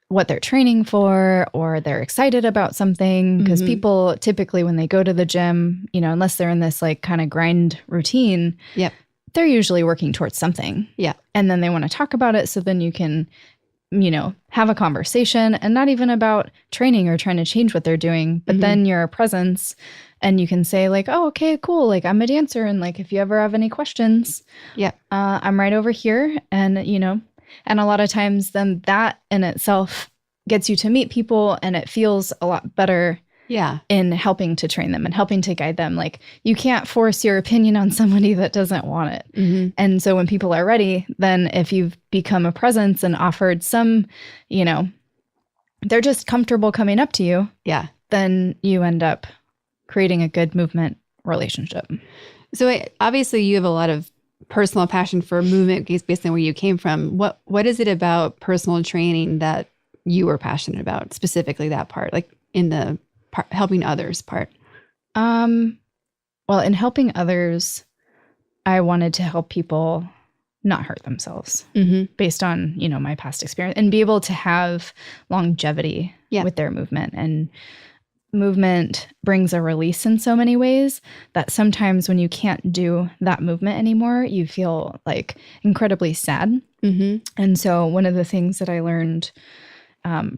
what they're training for, or they're excited about something. Because people typically, when they go to the gym, unless they're in this like kind of grind routine, yep, they're usually working towards something. Yeah. And then they want to talk about it. So then you can, have a conversation, and not even about training or trying to change what they're doing, but then you're a presence and you can say like, oh, okay, cool. Like I'm a dancer. And like, if you ever have any questions, I'm right over here. And, and a lot of times then that in itself gets you to meet people, and it feels a lot better in helping to train them and helping to guide them. Like you can't force your opinion on somebody that doesn't want it. Mm-hmm. And so when people are ready, then if you've become a presence and offered some, they're just comfortable coming up to you. Yeah. Then you end up creating a good movement relationship. So obviously you have a lot of personal passion for movement based on where you came from. What is it about personal training that you were passionate about, specifically that part, like in the helping others part? Well, in helping others, I wanted to help people not hurt themselves based on, my past experience, and be able to have longevity with their movement. And movement brings a release in so many ways that sometimes when you can't do that movement anymore, you feel like incredibly sad. And so one of the things that I learned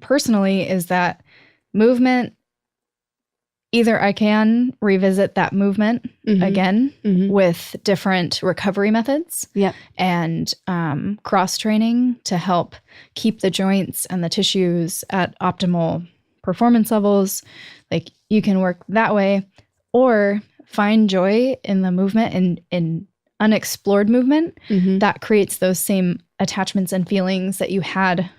personally is that movement, either I can revisit that movement again with different recovery methods and cross-training to help keep the joints and the tissues at optimal performance levels. Like you can work that way, or find joy in the movement and in unexplored movement that creates those same attachments and feelings that you had.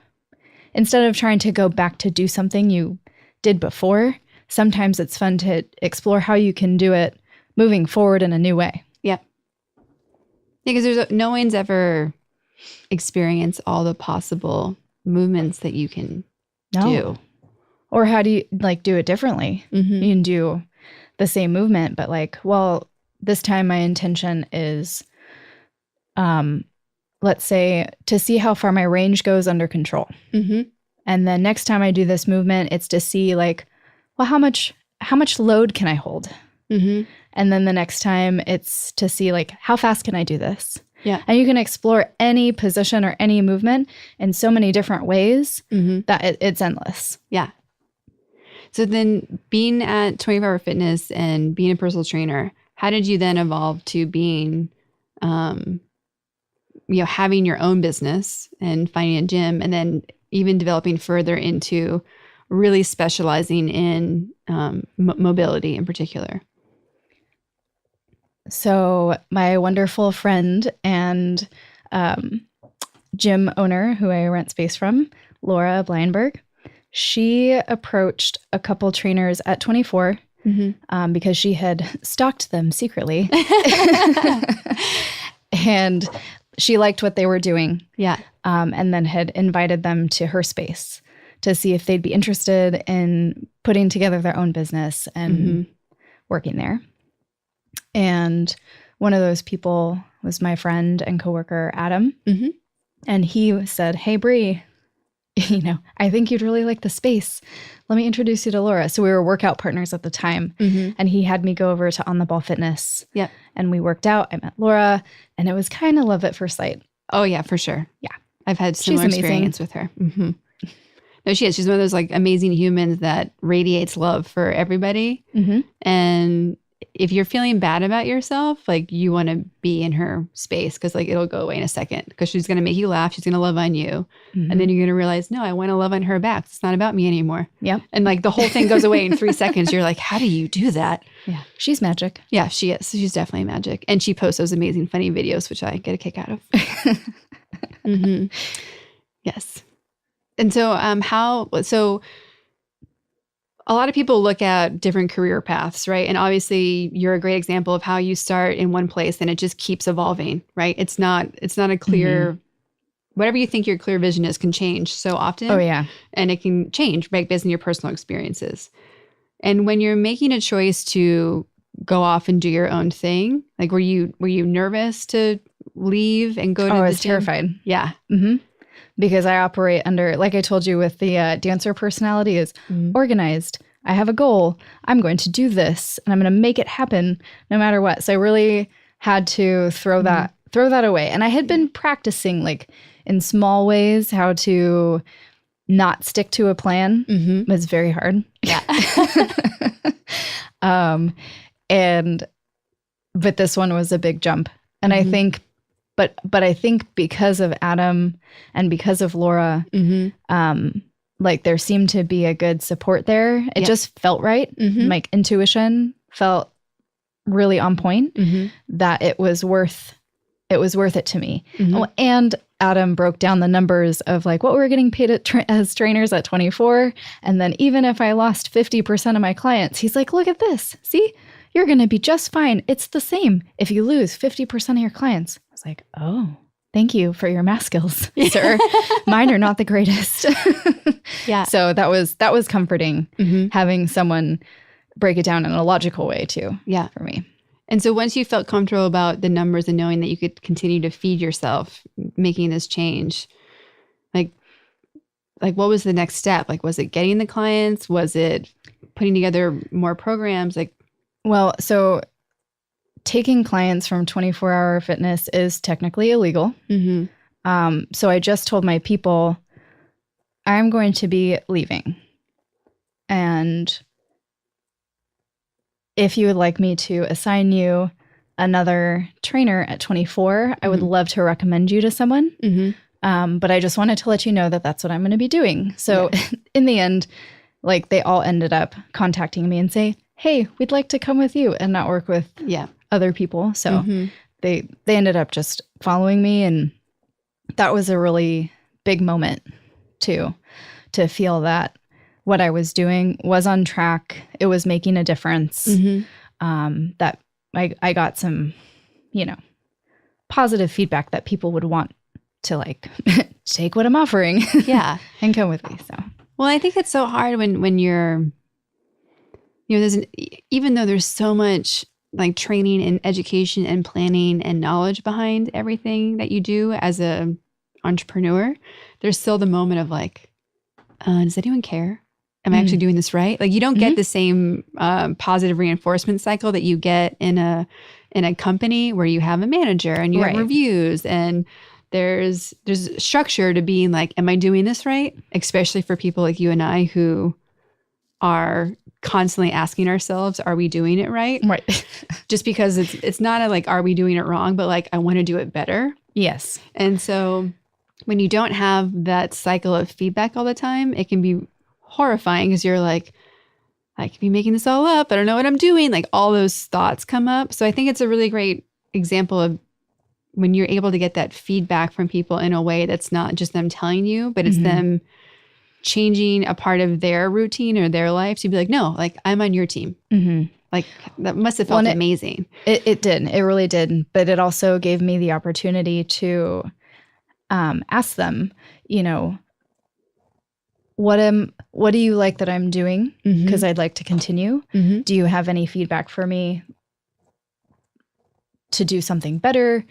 Instead of trying to go back to do something you did before, sometimes it's fun to explore how you can do it moving forward in a new way. Yeah. Because no one's ever experienced all the possible movements that you can do. Or how do you do it differently? You can do the same movement, but this time my intention is, let's say, to see how far my range goes under control. And then next time I do this movement, it's to see how much load can I hold? And then the next time it's to see how fast can I do this? Yeah. And you can explore any position or any movement in so many different ways that it's endless. Yeah. So then being at 24 Hour Fitness and being a personal trainer, how did you then evolve to being, having your own business and finding a gym, and then even developing further into really specializing in mobility in particular? So my wonderful friend and gym owner who I rent space from, Laura Bleinberg, she approached a couple trainers at 24 because she had stalked them secretly. And she liked what they were doing. Yeah. And then had invited them to her space to see if they'd be interested in putting together their own business and working there. And one of those people was my friend and coworker, Adam. And he said, hey, Bry, I think you'd really like the space. Let me introduce you to Laura. So we were workout partners at the time. And he had me go over to On the Ball Fitness. Yeah. And we worked out. I met Laura, and it was kind of love at first sight. Oh, yeah, for sure. Yeah. I've had similar experience with her. No, she is. She's one of those like amazing humans that radiates love for everybody. And if you're feeling bad about yourself, like you want to be in her space because like it'll go away in a second because she's going to make you laugh. She's going to love on you. And then you're going to realize, no, I want to love on her back. It's not about me anymore. Yep. And like the whole thing goes away in 3 seconds. You're like, how do you do that? Yeah. She's magic. Yeah, she is. She's definitely magic. And she posts those amazing, funny videos, which I get a kick out of. Yes. And so, a lot of people look at different career paths, right? And obviously you're a great example of how you start in one place and it just keeps evolving, right? It's not a clear, whatever you think your clear vision is can change so often. Oh, yeah. And it can change, right, based on your personal experiences. And when you're making a choice to go off and do your own thing, like were you nervous to leave and go to I the was gym? terrified. Yeah. Because I operate under, like I told you with the dancer personality, is organized. I have a goal. I'm going to do this and I'm going to make it happen no matter what. So I really had to throw that away. And I had been practicing like in small ways how to not stick to a plan. It was very hard. Yeah. But this one was a big jump. And I think But I think because of Adam and because of Laura, like there seemed to be a good support there. It just felt right. Like intuition felt really on point that it was worth it to me. Oh, and Adam broke down the numbers of like what we were getting paid as trainers at 24. And then even if I lost 50% of my clients, he's like, look at this. See, you're going to be just fine. It's the same if you lose 50% of your clients. I was like, oh, thank you for your math skills, sir. Mine are not the greatest. Yeah. So that was comforting having someone break it down in a logical way too. Yeah. For me. And so once you felt comfortable about the numbers and knowing that you could continue to feed yourself, making this change, like what was the next step? Like, was it getting the clients? Was it putting together more programs? Like, well, so taking clients from 24-hour fitness is technically illegal. So I just told my people, I'm going to be leaving. And if you would like me to assign you another trainer at 24, I would love to recommend you to someone. But I just wanted to let you know that that's what I'm going to be doing. So in the end, like they all ended up contacting me and say, hey, we'd like to come with you and not work with other people. So they ended up just following me. And that was a really big moment too, to feel that what I was doing was on track. It was making a difference. That I got some, positive feedback that people would want to like take what I'm offering. And come with me. So, well, I think it's so hard when you're, even though there's so much like training and education and planning and knowledge behind everything that you do as a entrepreneur, there's still the moment of like, does anyone care? Am I actually doing this right? Like you don't get the same positive reinforcement cycle that you get in a company where you have a manager and you have reviews and there's structure to being like, am I doing this right? Especially for people like you and I who are constantly asking ourselves, are we doing it right? Right. Just because it's not a like, are we doing it wrong? But like, I want to do it better. Yes. And so when you don't have that cycle of feedback all the time, it can be horrifying because you're like, I could be making this all up. I don't know what I'm doing. Like all those thoughts come up. So I think it's a really great example of when you're able to get that feedback from people in a way that's not just them telling you, but it's them changing a part of their routine or their life to be like, no, like I'm on your team. Like that must have felt amazing. It did. It really did. But it also gave me the opportunity to ask them, what do you like that I'm doing? Because I'd like to continue. Do you have any feedback for me to do something better?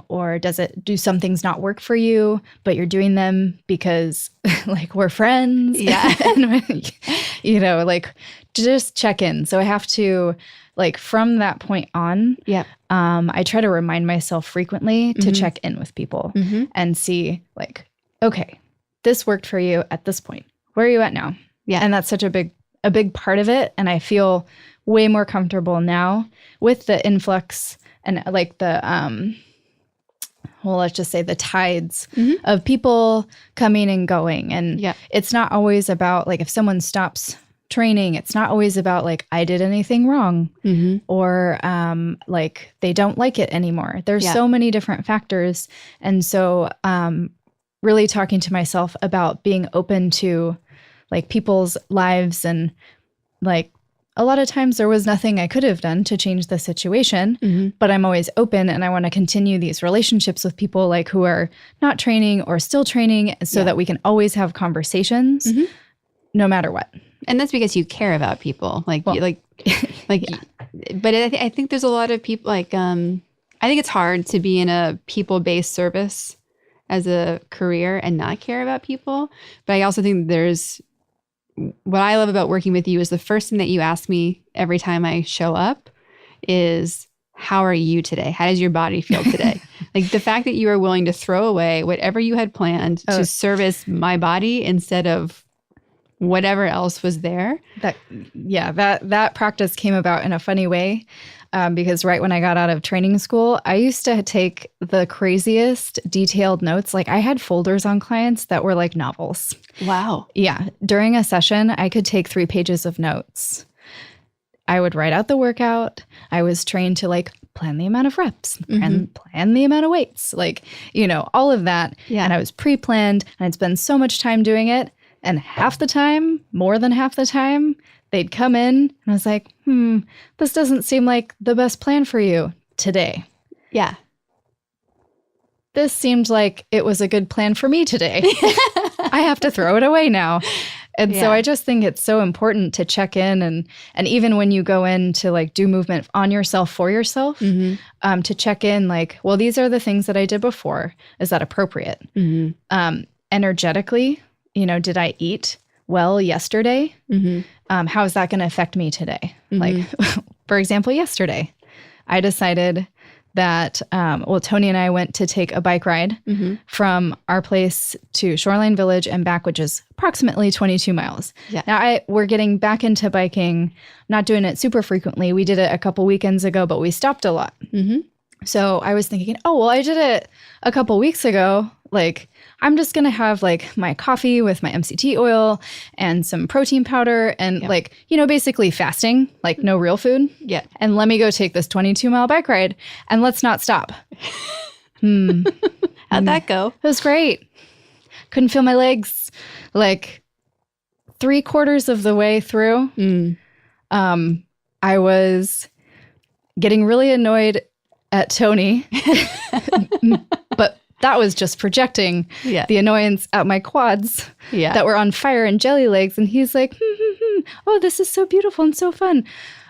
Or do some things not work for you, but you're doing them because like we're friends? And, like just check in. So I have to like from that point on, I try to remind myself frequently to check in with people and see like, okay, this worked for you at this point. Where are you at now? Yeah. And that's such a big part of it. And I feel way more comfortable now with the influx and like the, well, let's just say the tides of people coming and going. And it's not always about like if someone stops training, it's not always about like I did anything wrong or like they don't like it anymore. There's so many different factors. And so really talking to myself about being open to like people's lives and like a lot of times there was nothing I could have done to change the situation, but I'm always open and I want to continue these relationships with people like who are not training or still training so that we can always have conversations no matter what. And that's because you care about people. But I think there's a lot of people like, I think it's hard to be in a people-based service as a career and not care about people. But I also think what I love about working with you is the first thing that you ask me every time I show up is, how are you today? How does your body feel today? Like the fact that you are willing to throw away whatever you had planned to service my body instead of whatever else was there. That practice came about in a funny way. Because right when I got out of training school, I used to take the craziest detailed notes. Like I had folders on clients that were like novels. Wow. Yeah. During a session, I could take 3 pages of notes. I would write out the workout. I was trained to like plan the amount of reps and plan the amount of weights, like, all of that. Yeah. And I was pre-planned and I'd spend so much time doing it. And half the time, more than half the time, they'd come in and I was like, this doesn't seem like the best plan for you today. Yeah. This seemed like it was a good plan for me today. I have to throw it away now. And so I just think it's so important to check in and even when you go in to like do movement on yourself for yourself, to check in like, well, these are the things that I did before. Is that appropriate? Energetically, did I eat well yesterday? How is that going to affect me today? Like, for example, yesterday, I decided that, Tony and I went to take a bike ride from our place to Shoreline Village and back, which is approximately 22 miles. Yeah. Now, we're getting back into biking, not doing it super frequently. We did it a couple weekends ago, but we stopped a lot. So I was thinking, I did it a couple weeks ago. Like, I'm just going to have like my coffee with my MCT oil and some protein powder and basically fasting, like no real food. Yeah. And let me go take this 22-mile bike ride and let's not stop. How'd that go? It was great. Couldn't feel my legs. Like 3/4 of the way through, I was getting really annoyed at Tony, but that was just projecting the annoyance at my quads that were on fire and jelly legs. And he's like, oh, this is so beautiful and so fun.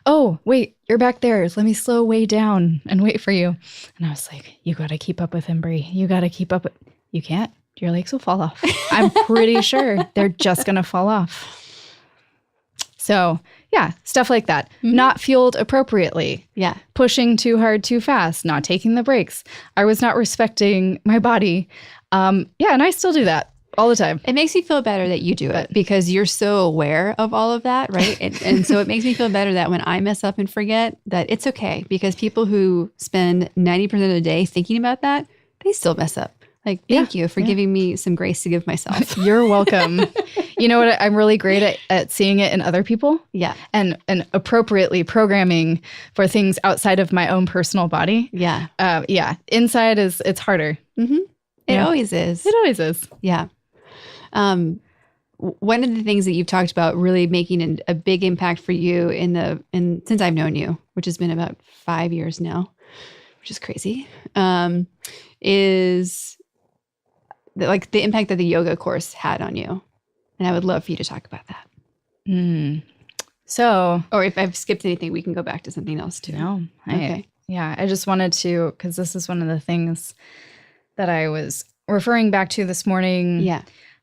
Oh, wait, you're back there. Let me slow way down and wait for you. And I was like, you got to keep up with him, Bry. You got to keep up. You can't. Your legs will fall off. I'm pretty sure they're just going to fall off. So yeah, stuff like that. Not fueled appropriately. Yeah. Pushing too hard, too fast, not taking the breaks. I was not respecting my body. And I still do that all the time. It makes me feel better that you do it because you're so aware of all of that, right? and so it makes me feel better that when I mess up and forget that it's okay because people who spend 90% of the day thinking about that, they still mess up. Like, thank you for giving me some grace to give myself. You're welcome. You know what? I'm really great at seeing it in other people. Yeah. And appropriately programming for things outside of my own personal body. Yeah. Inside it's harder. It always is. It always is. Yeah. One of the things that you've talked about really making a big impact for you since I've known you, which has been about 5 years now, which is crazy, is the impact that the yoga course had on you. And I would love for you to talk about that. So, or if I've skipped anything, we can go back to something else too. No. I just wanted to, because this is one of the things that I was referring back to this morning. Yeah.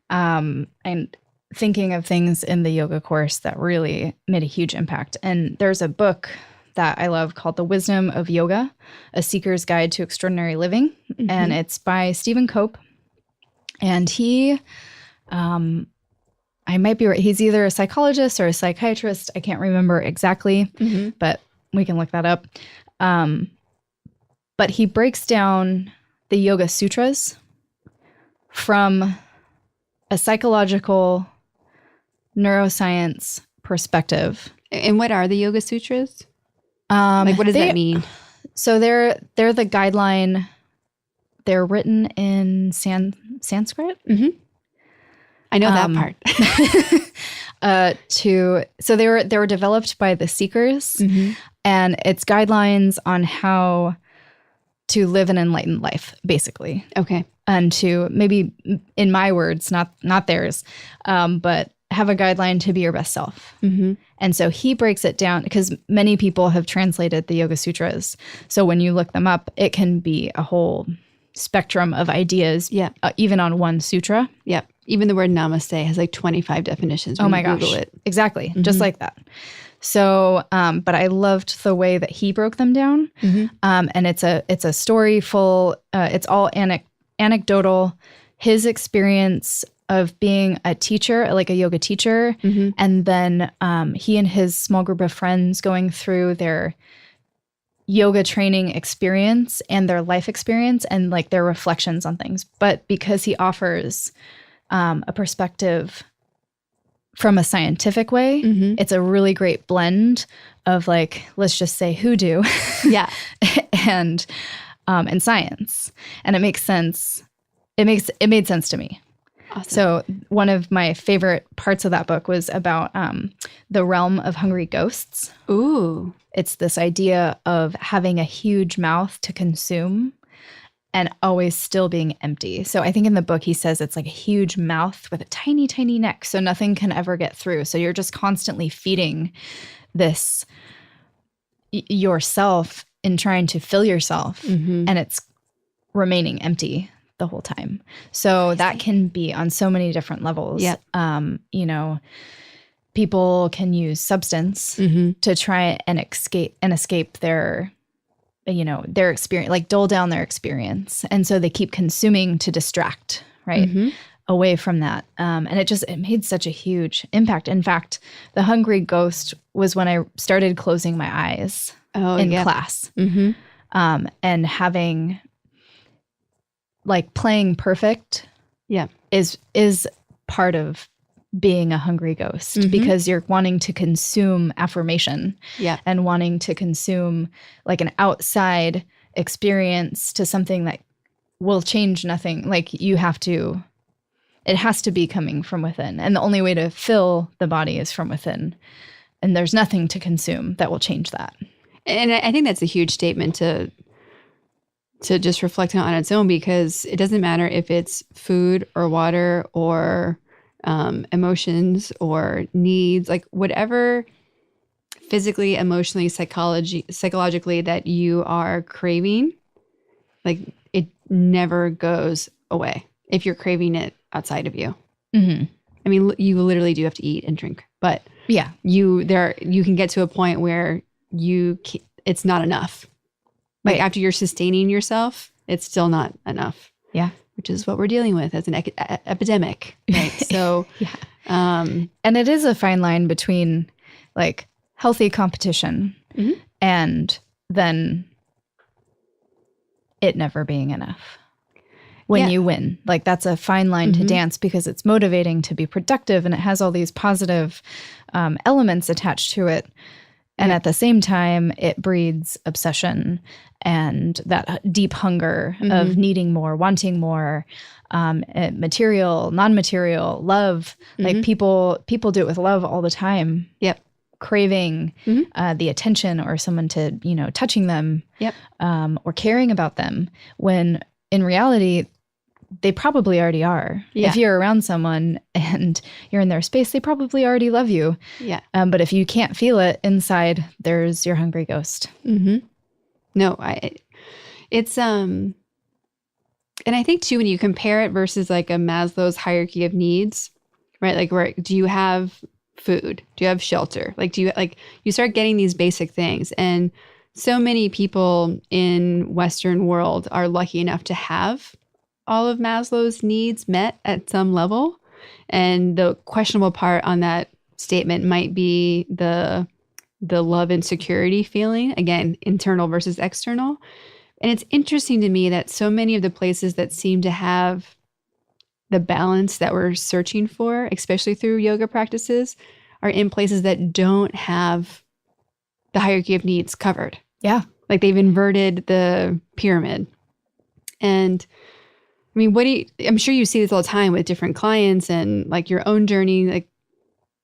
And thinking of things in the yoga course that really made a huge impact. And there's a book that I love called The Wisdom of Yoga, A Seeker's Guide to Extraordinary Living. And it's by Stephen Cope. And he I might be right. He's either a psychologist or a psychiatrist. I can't remember exactly, but we can look that up. But he breaks down the Yoga Sutras from a psychological neuroscience perspective. And what are the Yoga Sutras? Like, what does that mean? So they're the guideline. They're written in Sanskrit. I know that part. So they were developed by the Seekers, and it's guidelines on how to live an enlightened life, basically. Okay. And to, maybe in my words, not theirs, but have a guideline to be your best self. And so he breaks it down because many people have translated the Yoga Sutras. So when you look them up, it can be a whole spectrum of ideas, even on one sutra. Yep. Even the word namaste has like 25 definitions. Oh my gosh. Google it. Exactly. Just like that. So, but I loved the way that he broke them down. And it's a story full, it's all anecdotal. His experience of being a teacher, like a yoga teacher, and then he and his small group of friends going through their yoga training experience and their life experience and like their reflections on things. But because he offers a perspective from a scientific way, it's a really great blend of like, let's just say hoodoo and science. And it makes sense. It made sense to me. Awesome. So one of my favorite parts of that book was about the realm of hungry ghosts. Ooh. It's this idea of having a huge mouth to consume and always still being empty. So I think in the book he says it's like a huge mouth with a tiny, tiny neck, so nothing can ever get through. So you're just constantly feeding this yourself in trying to fill yourself, and it's remaining empty the whole time. So that can be on so many different levels. You know, people can use substance to try and escape their, you know, their experience, like dull down their experience. And so they keep consuming to distract, right? Away from that. And it made such a huge impact. In fact, the hungry ghost was when I started closing my eyes in class, and having like playing perfect is part of being a hungry ghost, because you're wanting to consume affirmation and wanting to consume like an outside experience to something that will change nothing. Like it has to be coming from within. And the only way to fill the body is from within. And there's nothing to consume that will change that. And I think that's a huge statement to just reflect on its own, because it doesn't matter if it's food or water or emotions or needs, like whatever physically, emotionally, psychologically that you are craving, like it never goes away if you're craving it outside of you. I mean, you literally do have to eat and drink, but you can get to a point where it's not enough. Like after you're sustaining yourself, it's still not enough. Which is what we're dealing with as an epidemic, right? So, and it is a fine line between like healthy competition and then it never being enough. When you win, like that's a fine line to dance, because it's motivating to be productive and it has all these positive elements attached to it. And at the same time, it breeds obsession and that deep hunger of needing more, wanting more, material, non-material, love. Like people do it with love all the time. Craving the attention or someone to, you know, touching them or caring about them, when in reality, they probably already are. If you're around someone and you're in their space, they probably already love you. But if you can't feel it inside, there's your hungry ghost. No, it's and I think too, when you compare it versus like a Maslow's hierarchy of needs, right? Like, where do you have food? Do you have shelter? Like, you start getting these basic things, and so many people in Western world are lucky enough to have all of Maslow's needs met at some level. And the questionable part on that statement might be the love and security feeling, again, internal versus external. And it's interesting to me that so many of the places that seem to have the balance that we're searching for, especially through yoga practices, are in places that don't have the hierarchy of needs covered. Yeah. Like they've inverted the pyramid. And I mean, I'm sure you see this all the time with different clients and like your own journey. Like,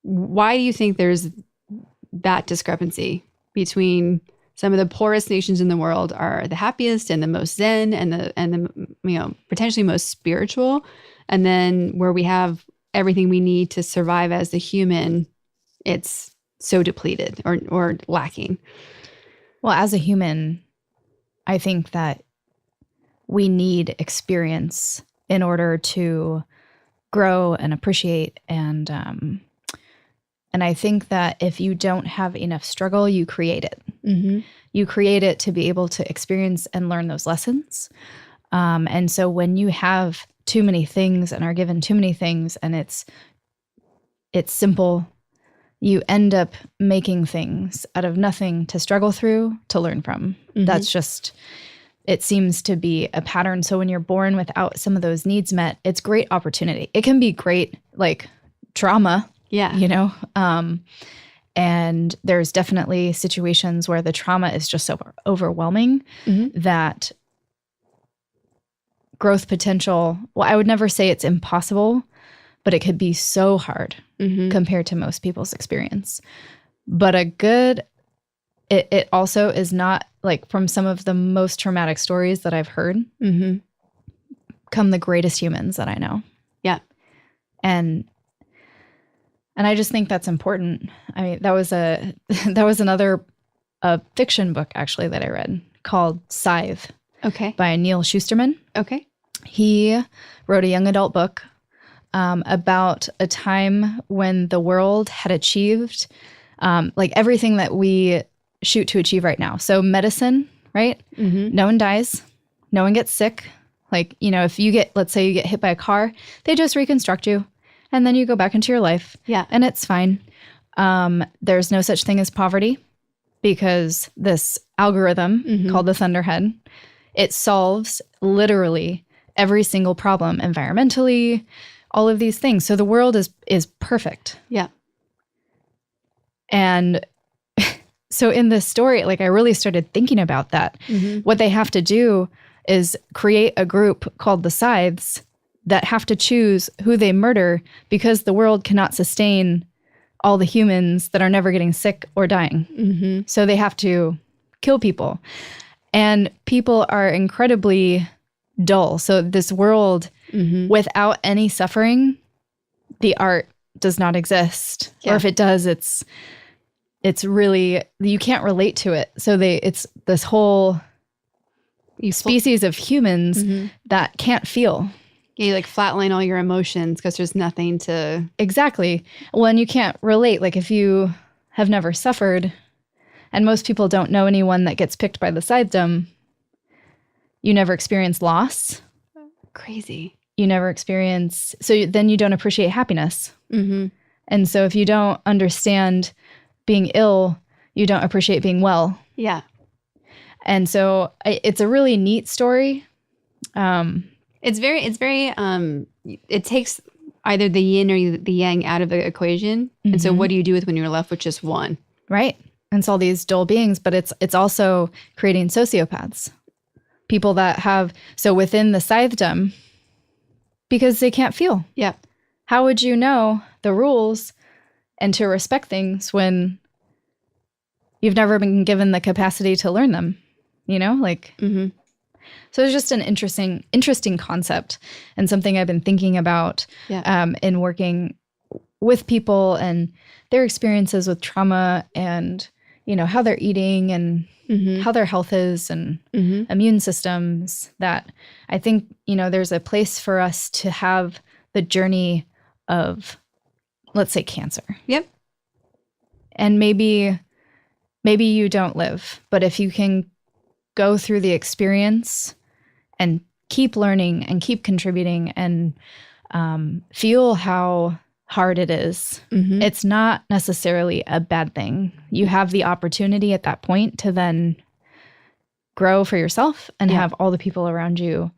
why do you think there's that discrepancy between some of the poorest nations in the world are the happiest and the most zen and the potentially most spiritual, and then where we have everything we need to survive as the human, it's so depleted or lacking? Well, as a human, I think that we need experience in order to grow and appreciate. And I think that if you don't have enough struggle, you create it. Mm-hmm. You create it to be able to experience and learn those lessons. And so when you have too many things and are given too many things and it's simple, you end up making things out of nothing to struggle through, to learn from. Mm-hmm. That's just, it seems to be a pattern. So when you're born without some of those needs met, it's great opportunity. It can be great, like trauma, Yeah. And there's definitely situations where the trauma is just so overwhelming Mm-hmm. that growth potential, well, I would never say it's impossible, but it could be so hard Mm-hmm. compared to most people's experience. But it also is not, like, from some of the most traumatic stories that I've heard, Mm-hmm. come the greatest humans that I know. Yeah. And I just think that's important. I mean, that was another fiction book actually that I read called Scythe Okay. by Neil Shusterman. Okay. He wrote a young adult book about a time when the world had achieved like everything that we shoot to achieve right now. So medicine, right? Mm-hmm. No one dies. No one gets sick. Like, if let's say you get hit by a car, they just reconstruct you and then you go back into your life. Yeah. And it's fine. There's no such thing as poverty because this algorithm Mm-hmm. called the Thunderhead, it solves literally every single problem environmentally, all of these things. So the world is perfect. Yeah. And so in this story, like, I really started thinking about that. Mm-hmm. What they have to do is create a group called the Scythes that have to choose who they murder because the world cannot sustain all the humans that are never getting sick or dying. Mm-hmm. So they have to kill people. And people are incredibly dull. So this world, Mm-hmm. without any suffering, the art does not exist. Yeah. Or if it does, it's really, you can't relate to it. So it's this whole species of humans Mm-hmm. that can't feel. You like flatline all your emotions because there's nothing to. Exactly. Well, and you can't relate. Like, if you have never suffered, and most people don't know anyone that gets picked by the scythedom, you never experience loss. Crazy. You never experience, so then you don't appreciate happiness. Mm-hmm. And so if you don't understand being ill, you don't appreciate being well. Yeah. And so it's a really neat story. It's very, it takes either the yin or the yang out of the equation. And so Mhm. what do you do with when you're left with just one? Right. And it's all these dull beings, but it's also creating sociopaths. People that have, so within the scythedom, because they can't feel. Yeah. How would you know the rules and to respect things when you've never been given the capacity to learn them? Like, Mm-hmm. so it's just an interesting concept and something I've been thinking about in working with people and their experiences with trauma and, how they're eating and Mm-hmm. how their health is and Mm-hmm. immune systems, that I think, there's a place for us to have the journey of, let's say, cancer. Yep. And maybe you don't live, but if you can go through the experience and keep learning and keep contributing and feel how hard it is. Mm-hmm. It's not necessarily a bad thing. You have the opportunity at that point to then grow for yourself and have all the people around you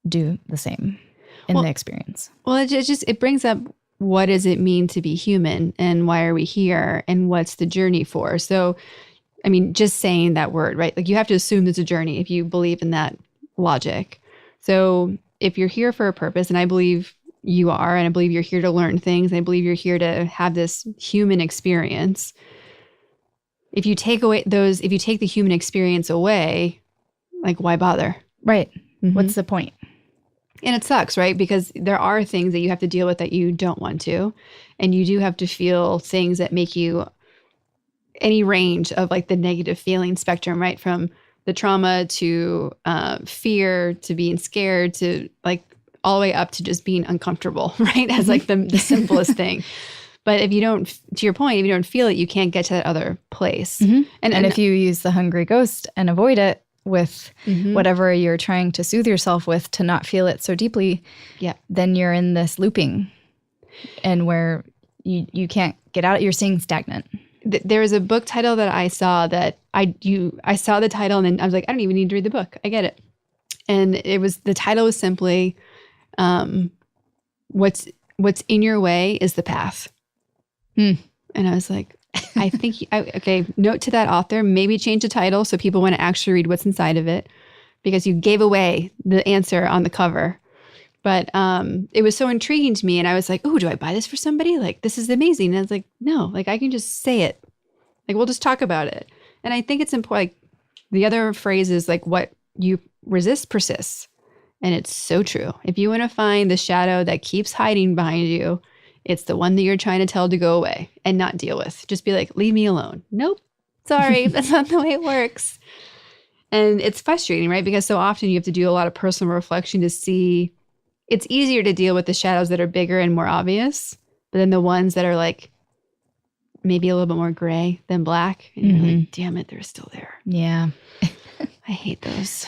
do the same in the experience. Well, it brings up, what does it mean to be human, and why are we here, and what's the journey for? So, I mean, just saying that word, right? Like, you have to assume there's a journey if you believe in that logic. So if you're here for a purpose, and I believe you are, and I believe you're here to learn things, and I believe you're here to have this human experience. If you take the human experience away, like, why bother? Right. Mm-hmm. What's the point? And it sucks, right? Because there are things that you have to deal with that you don't want to. And you do have to feel things that make you any range of like the negative feeling spectrum, right? From the trauma to fear to being scared to like all the way up to just being uncomfortable, right? As like the simplest thing. But if you don't, to your point, if you don't feel it, you can't get to that other place. Mm-hmm. And if you use the hungry ghost and avoid it with whatever you're trying to soothe yourself with to not feel it so deeply, then you're in this looping and where you can't get out. You're staying stagnant. There was a book title that I saw that I saw the title and then I was like, I don't even need to read the book. I get it. And the title was simply, what's in your way is the path. And I was like, I think, okay, note to that author, maybe change the title so people want to actually read what's inside of it, because you gave away the answer on the cover. But it was so intriguing to me. And I was like, oh, do I buy this for somebody? Like, this is amazing. And I was like, no, like I can just say it. Like, we'll just talk about it. And I think it's important. Like, the other phrase is like, what you resist persists. And it's so true. If you want to find the shadow that keeps hiding behind you, it's the one that you're trying to tell to go away and not deal with. Just be like, leave me alone. Nope. Sorry. That's not the way it works. And it's frustrating, right? Because so often you have to do a lot of personal reflection to see. It's easier to deal with the shadows that are bigger and more obvious, but then the ones that are like maybe a little bit more gray than black. And you're like, damn it, they're still there. Yeah. I hate those.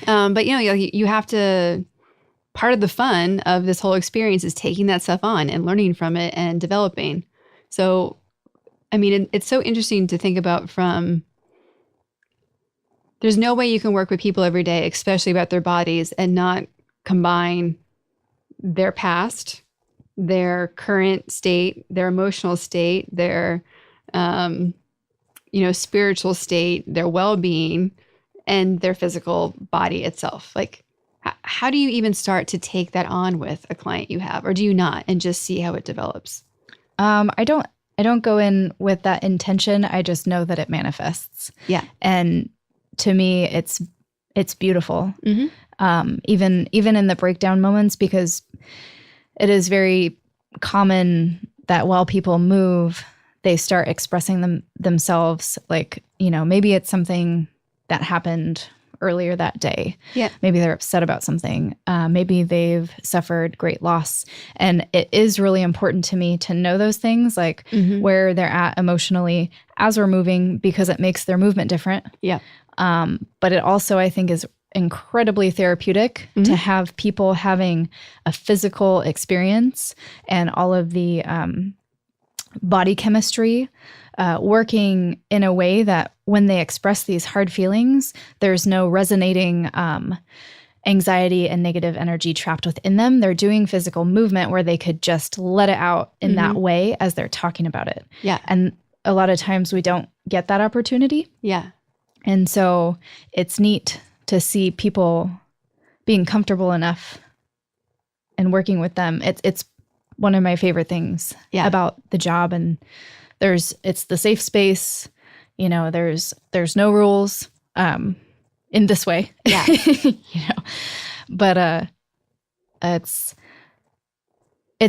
But you have to, part of the fun of this whole experience is taking that stuff on and learning from it and developing. So, I mean, it's so interesting to think about there's no way you can work with people every day, especially about their bodies, and not combine their past, their current state, their emotional state, their, spiritual state, their well-being, and their physical body itself. Like, how do you even start to take that on with a client you have, or do you not, and just see how it develops? I don't go in with that intention. I just know that it manifests. Yeah. And to me, it's beautiful. Mm-hmm. Even in the breakdown moments, because it is very common that while people move, they start expressing themselves. Like, maybe it's something that happened earlier that day. Yeah. Maybe they're upset about something. Maybe they've suffered great loss. And it is really important to me to know those things, like where they're at emotionally as we're moving, because it makes their movement different. Yeah. But it also, I think, is incredibly therapeutic to have people having a physical experience and all of the body chemistry working in a way that when they express these hard feelings, there's no resonating anxiety and negative energy trapped within them. They're doing physical movement where they could just let it out in that way as they're talking about it. Yeah. And a lot of times we don't get that opportunity. Yeah. And so it's neat to see people being comfortable enough and working with them. It's one of my favorite things about the job. And it's the safe space, there's no rules, in this way. Yeah. But, it's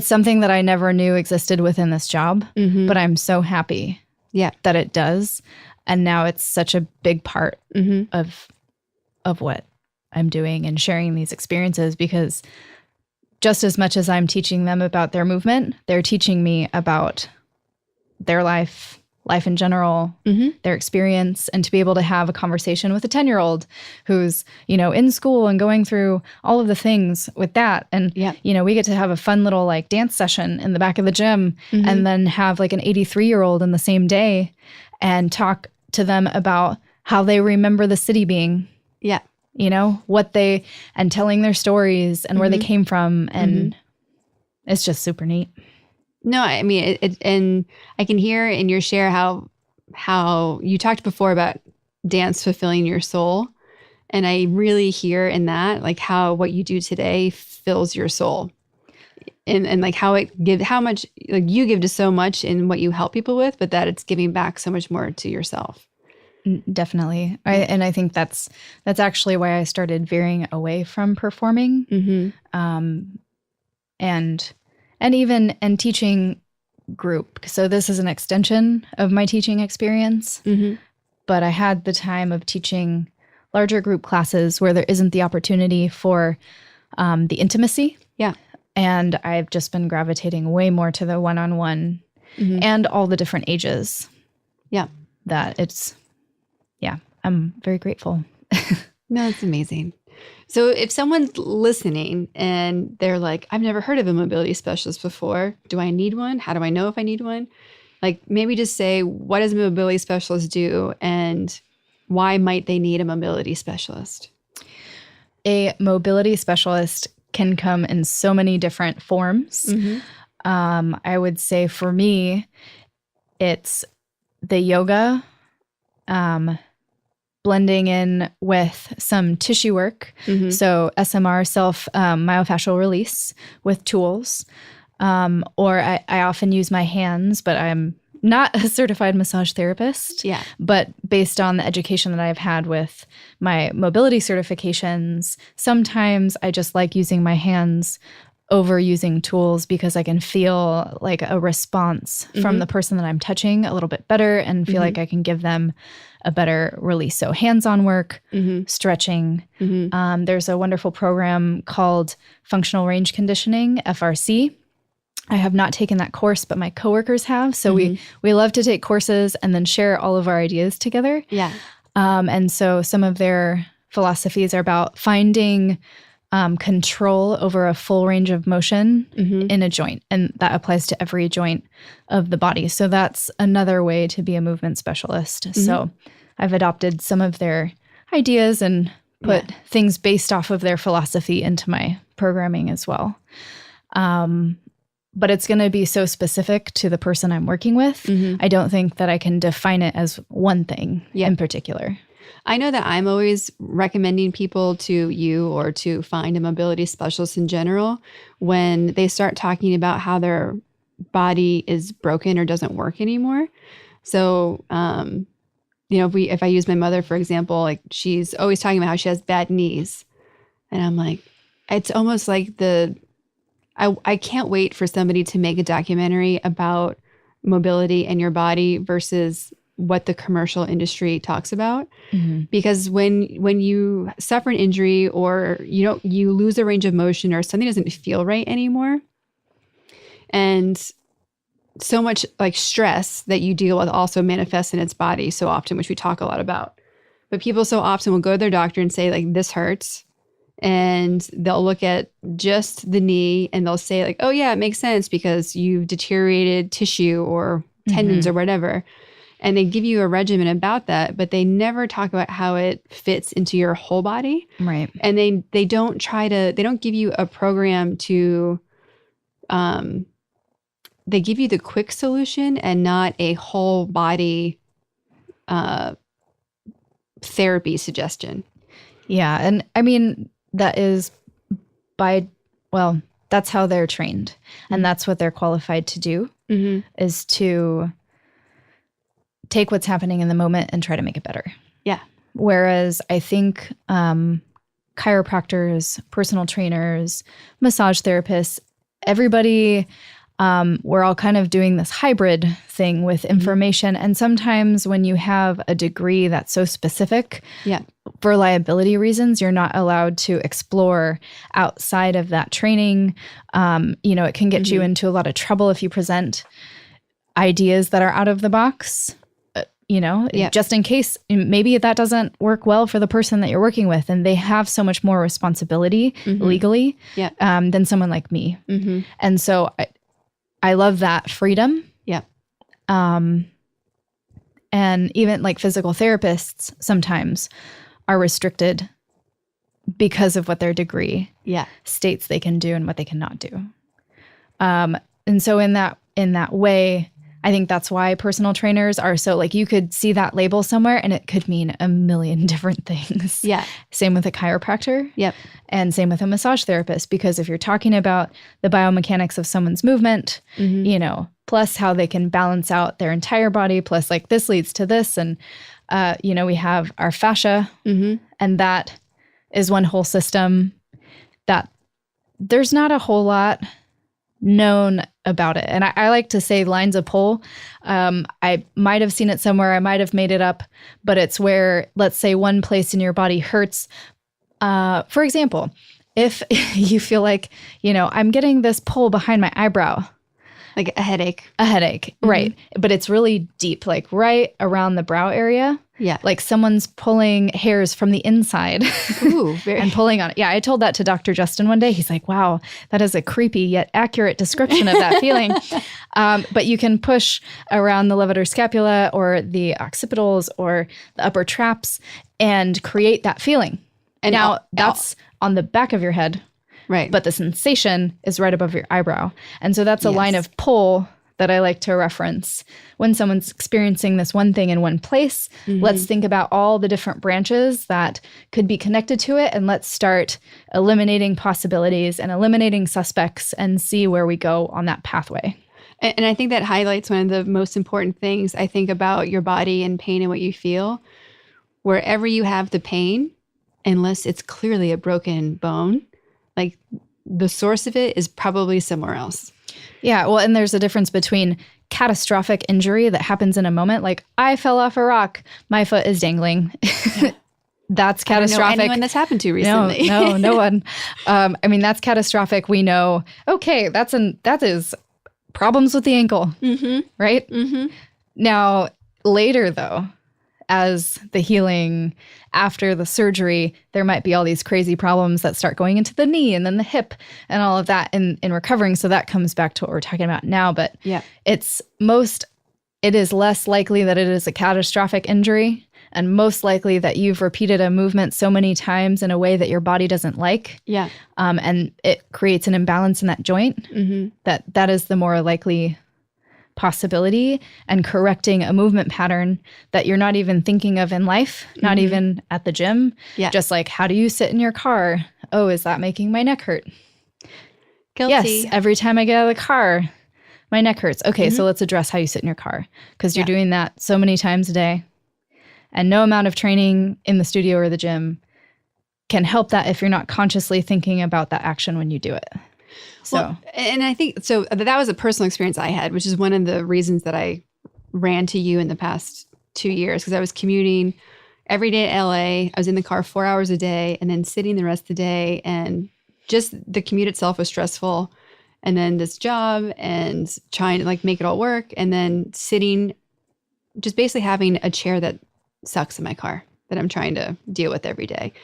something that I never knew existed within this job, but I'm so happy that it does. And now it's such a big part of what I'm doing and sharing these experiences, because just as much as I'm teaching them about their movement, they're teaching me about their life, life in general, their experience, and to be able to have a conversation with a 10-year-old who's, in school and going through all of the things with that. And, we get to have a fun little like dance session in the back of the gym and then have like an 83-year-old in the same day and talk to them about how they remember the city being. Yeah. And telling their stories and where they came from. And it's just super neat. No, I mean, and I can hear in your share how you talked before about dance fulfilling your soul. And I really hear in that, like how what you do today fills your soul. And like how much like you give to so much in what you help people with, but that it's giving back so much more to yourself. Definitely. And I think that's actually why I started veering away from performing. And even teaching group. So this is an extension of my teaching experience. But I had the time of teaching larger group classes where there isn't the opportunity for the intimacy. Yeah. And I've just been gravitating way more to the one-on-one and all the different ages. Yeah. I'm very grateful. No, that's amazing. So if someone's listening and they're like, I've never heard of a mobility specialist before. Do I need one? How do I know if I need one? Like maybe just say, what does a mobility specialist do and why might they need a mobility specialist? A mobility specialist can come in so many different forms. I would say for me, it's the yoga, blending in with some tissue work. So SMR, self myofascial release with tools. Or I often use my hands, but I'm not a certified massage therapist. Yeah. But based on the education that I've had with my mobility certifications, sometimes I just like using my hands over using tools because I can feel like a response from the person that I'm touching a little bit better and feel like I can give them a better release. So hands-on work, stretching. There's a wonderful program called Functional Range Conditioning, FRC. I have not taken that course, but my coworkers have. So we love to take courses and then share all of our ideas together. Yeah. And so some of their philosophies are about finding control over a full range of motion in a joint. And that applies to every joint of the body. So that's another way to be a movement specialist. So I've adopted some of their ideas and put things based off of their philosophy into my programming as well. But it's going to be so specific to the person I'm working with. I don't think that I can define it as one thing in particular. I know that I'm always recommending people to you or to find a mobility specialist in general when they start talking about how their body is broken or doesn't work anymore. So, if I use my mother, for example, like she's always talking about how she has bad knees. And I'm like, it's almost like I can't wait for somebody to make a documentary about mobility and your body versus what the commercial industry talks about. Because when you suffer an injury or you lose a range of motion or something doesn't feel right anymore, and so much like stress that you deal with also manifests in its body so often, which we talk a lot about. But people so often will go to their doctor and say like, this hurts. And they'll look at just the knee and they'll say like, oh yeah, it makes sense because you've deteriorated tissue or tendons or whatever. And they give you a regimen about that, but they never talk about how it fits into your whole body. Right. And they don't give you a program to, they give you the quick solution and not a whole body therapy suggestion. Yeah. And I mean, that is that's how they're trained. And that's what they're qualified to do is to take what's happening in the moment and try to make it better. Yeah. Whereas I think chiropractors, personal trainers, massage therapists, everybody, we're all kind of doing this hybrid thing with information. And sometimes when you have a degree that's so specific, for liability reasons, you're not allowed to explore outside of that training. It can get you into a lot of trouble if you present ideas that are out of the box, just in case maybe that doesn't work well for the person that you're working with, and they have so much more responsibility legally than someone like me. And so I love that freedom. Yeah. And even like physical therapists sometimes are restricted because of what their degree states they can do and what they cannot do. And so in that way, I think that's why personal trainers are so, like, you could see that label somewhere and it could mean a million different things. Yeah. Same with a chiropractor. Yep. And same with a massage therapist, because if you're talking about the biomechanics of someone's movement, plus how they can balance out their entire body, plus like this leads to this. And, we have our fascia, and that is one whole system that there's not a whole lot known about it. And I like to say lines of pull. I might have seen it somewhere. I might have made it up, but it's where, let's say, one place in your body hurts. For example, if you feel like, I'm getting this pull behind my eyebrow. Like a headache. Right. But it's really deep, like right around the brow area. Yeah. Like someone's pulling hairs from the inside. Ooh, and pulling on it. Yeah, I told that to Dr. Justin one day. He's like, wow, that is a creepy yet accurate description of that feeling. But you can push around the levator scapula or the occipitals or the upper traps and create that feeling. And now that's on the back of your head. Right. But the sensation is right above your eyebrow. And so that's a line of pull that I like to reference. When someone's experiencing this one thing in one place, let's think about all the different branches that could be connected to it, and let's start eliminating possibilities and eliminating suspects and see where we go on that pathway. And I think that highlights one of the most important things I think about your body and pain and what you feel. Wherever you have the pain, unless it's clearly a broken bone, like the source of it is probably somewhere else. Yeah, well, and there's a difference between catastrophic injury that happens in a moment, like I fell off a rock, my foot is dangling. That's catastrophic. I don't know anyone that's happened to recently. No one. That's catastrophic. We know, okay, that is problems with the ankle, right? Now, later though, as the healing after the surgery, there might be all these crazy problems that start going into the knee and then the hip and all of that in recovering. So that comes back to what we're talking about now. But it is less likely that it is a catastrophic injury, and most likely that you've repeated a movement so many times in a way that your body doesn't like. Yeah. And it creates an imbalance in that joint. That is the more likely possibility, and correcting a movement pattern that you're not even thinking of in life, not even at the gym. Yeah. Just like, how do you sit in your car? Oh, is that making my neck hurt? Guilty. Yes. Every time I get out of the car, my neck hurts. Okay. So let's address how you sit in your car, because you're doing that so many times a day, and no amount of training in the studio or the gym can help that if you're not consciously thinking about that action when you do it. And I think, so that was a personal experience I had, which is one of the reasons that I ran to you in the past 2 years, because I was commuting every day to LA. I was in the car 4 hours a day and then sitting the rest of the day. And just the commute itself was stressful. And then this job and trying to like make it all work. And then sitting, just basically having a chair that sucks in my car that I'm trying to deal with every day.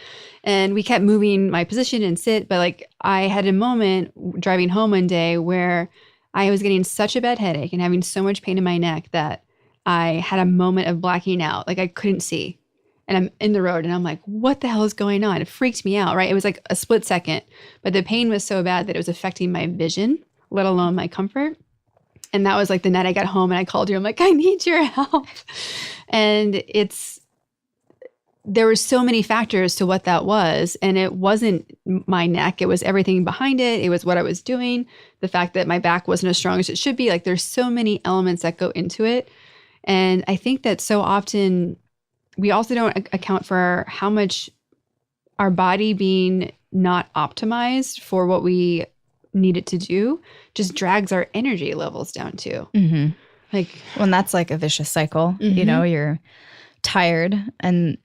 And we kept moving my position and sit, but like I had a moment driving home one day where I was getting such a bad headache and having so much pain in my neck that I had a moment of blacking out. Like I couldn't see. And I'm in the road and I'm like, what the hell is going on? It freaked me out, right? It was like a split second, but the pain was so bad that it was affecting my vision, let alone my comfort. And that was like the night I got home and I called you. I'm like, I need your help. And there were so many factors to what that was. And it wasn't my neck. It was everything behind it. It was what I was doing. The fact that my back wasn't as strong as it should be. Like there's so many elements that go into it. And I think that so often we also don't account for how much our body being not optimized for what we need it to do just drags our energy levels down too. Like when that's like a vicious cycle, you're tired and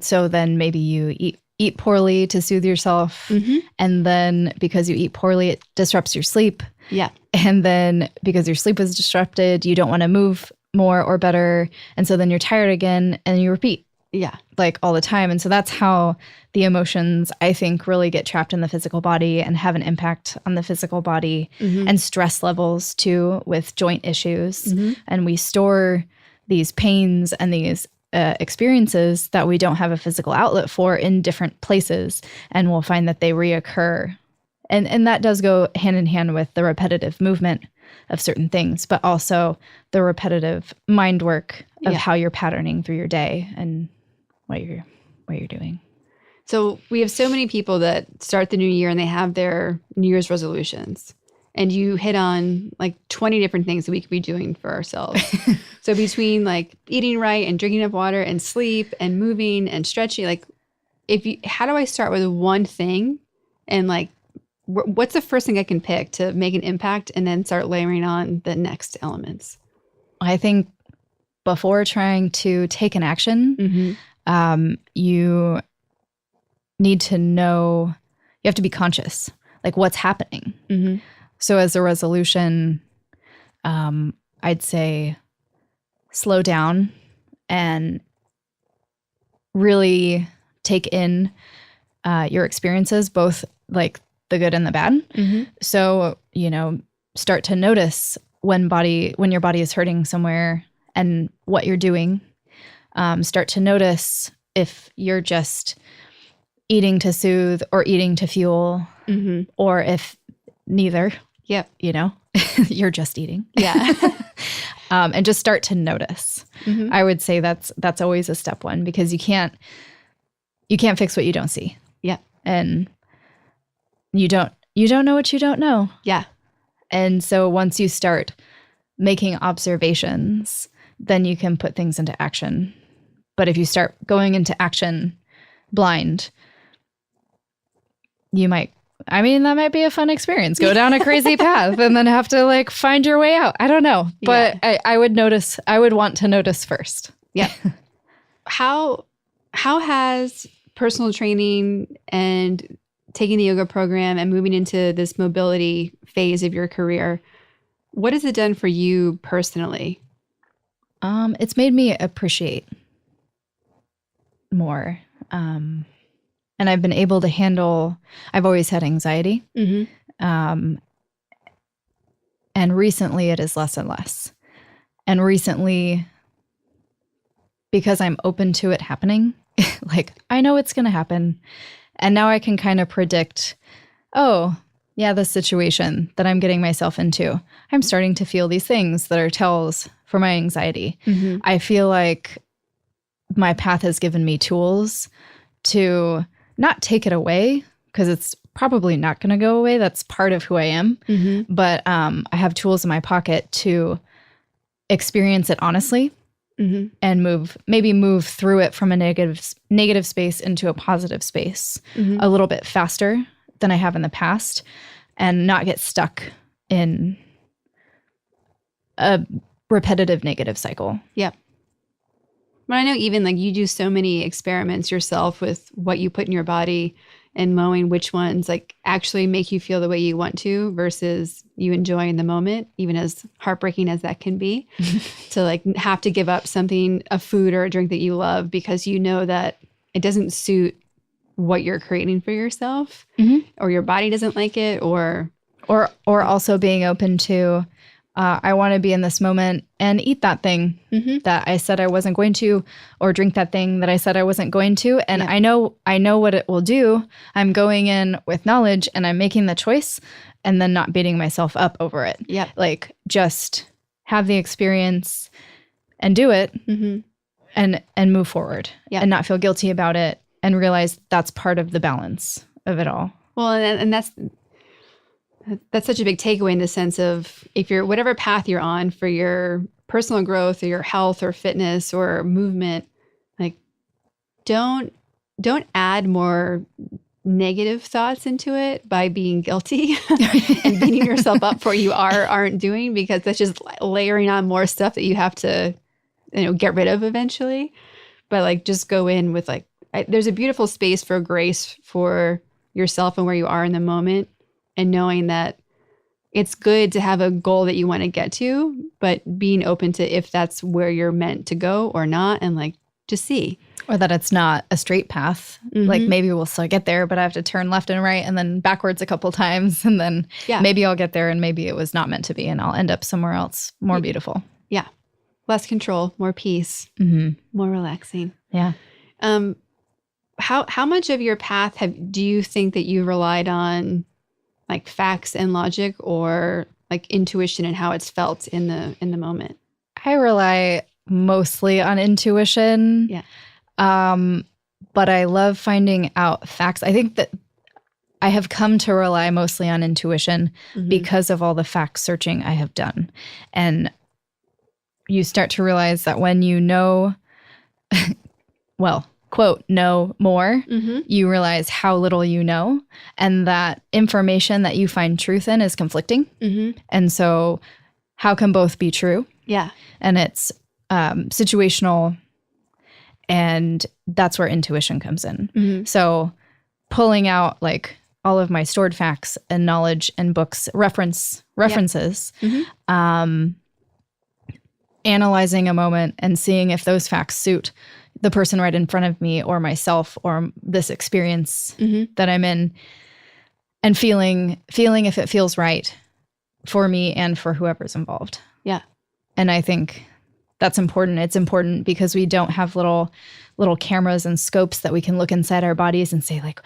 so then maybe you eat eat poorly to soothe yourself. And then because you eat poorly, it disrupts your sleep. Yeah. And then because your sleep is disrupted, you don't want to move more or better. And so then you're tired again and you repeat. Yeah. Like all the time. And so that's how the emotions, I think, really get trapped in the physical body and have an impact on the physical body and stress levels too with joint issues. And we store these pains and these experiences that we don't have a physical outlet for in different places. And we'll find that they reoccur. And that does go hand in hand with the repetitive movement of certain things, but also the repetitive mind work of how you're patterning through your day and what you're doing. So we have so many people that start the new year and they have their New Year's resolutions. And you hit on like 20 different things that we could be doing for ourselves. So between like eating right and drinking enough water and sleep and moving and stretching, like how do I start with one thing and like what's the first thing I can pick to make an impact and then start layering on the next elements? I think before trying to take an action, you need to know, you have to be conscious, like what's happening. So as a resolution, I'd say slow down and really take in your experiences, both like the good and the bad. So, start to notice when your body is hurting somewhere and what you're doing. Start to notice if you're just eating to soothe or eating to fuel, or if neither. Yep. You're just eating. Yeah. And just start to notice. I would say that's always a step one, because you can't fix what you don't see. Yeah. And you don't know what you don't know. Yeah. And so once you start making observations, then you can put things into action. But if you start going into action blind, that might be a fun experience. Go down a crazy path and then have to like find your way out. I don't know. But I would want to notice first. Yeah. How has personal training and taking the yoga program and moving into this mobility phase of your career, what has it done for you personally? It's made me appreciate more. And I've been able to handle, I've always had anxiety. And recently it is less and less. And recently, because I'm open to it happening, like I know it's going to happen. And now I can kind of predict, the situation that I'm getting myself into, I'm starting to feel these things that are tells for my anxiety. I feel like my path has given me tools to not take it away, because it's probably not going to go away. That's part of who I am. But I have tools in my pocket to experience it honestly and move through it from a negative space into a positive space a little bit faster than I have in the past, and not get stuck in a repetitive negative cycle. Yeah. But I know even like you do so many experiments yourself with what you put in your body and knowing which ones like actually make you feel the way you want to versus you enjoy in the moment, even as heartbreaking as that can be, to like have to give up something, a food or a drink that you love because you know that it doesn't suit what you're creating for yourself or your body doesn't like it or also being open to, I want to be in this moment and eat that thing that I said I wasn't going to, or drink that thing that I said I wasn't going to. And I know what it will do. I'm going in with knowledge and I'm making the choice and then not beating myself up over it. Yeah. Like just have the experience and do it and move forward and not feel guilty about it and realize that's part of the balance of it all. Well, and that's such a big takeaway in the sense of if you're whatever path you're on for your personal growth or your health or fitness or movement, like don't add more negative thoughts into it by being guilty and beating yourself up for what you aren't doing, because that's just layering on more stuff that you have to get rid of eventually. But like just go in with like there's a beautiful space for grace for yourself and where you are in the moment, and knowing that it's good to have a goal that you want to get to, but being open to if that's where you're meant to go or not, and like just see. Or that it's not a straight path. Like maybe we'll still get there, but I have to turn left and right and then backwards a couple times. And then maybe I'll get there and maybe it was not meant to be and I'll end up somewhere else more beautiful. Yeah. Less control, more peace, more relaxing. Yeah. How much of your path do you think that you relied on like facts and logic, or like intuition and how it's felt in the moment? I rely mostly on intuition. Yeah. But I love finding out facts. I think that I have come to rely mostly on intuition because of all the fact searching I have done. And you start to realize that when you know, well, quote, know more, you realize how little you know, and that information that you find truth in is conflicting. And so how can both be true? Yeah. And it's situational, and that's where intuition comes in. So pulling out like all of my stored facts and knowledge and books, references, analyzing a moment and seeing if those facts suit the person right in front of me or myself or this experience that I'm in, and feeling if it feels right for me and for whoever's involved. Yeah. And I think that's important. It's important because we don't have little cameras and scopes that we can look inside our bodies and say like,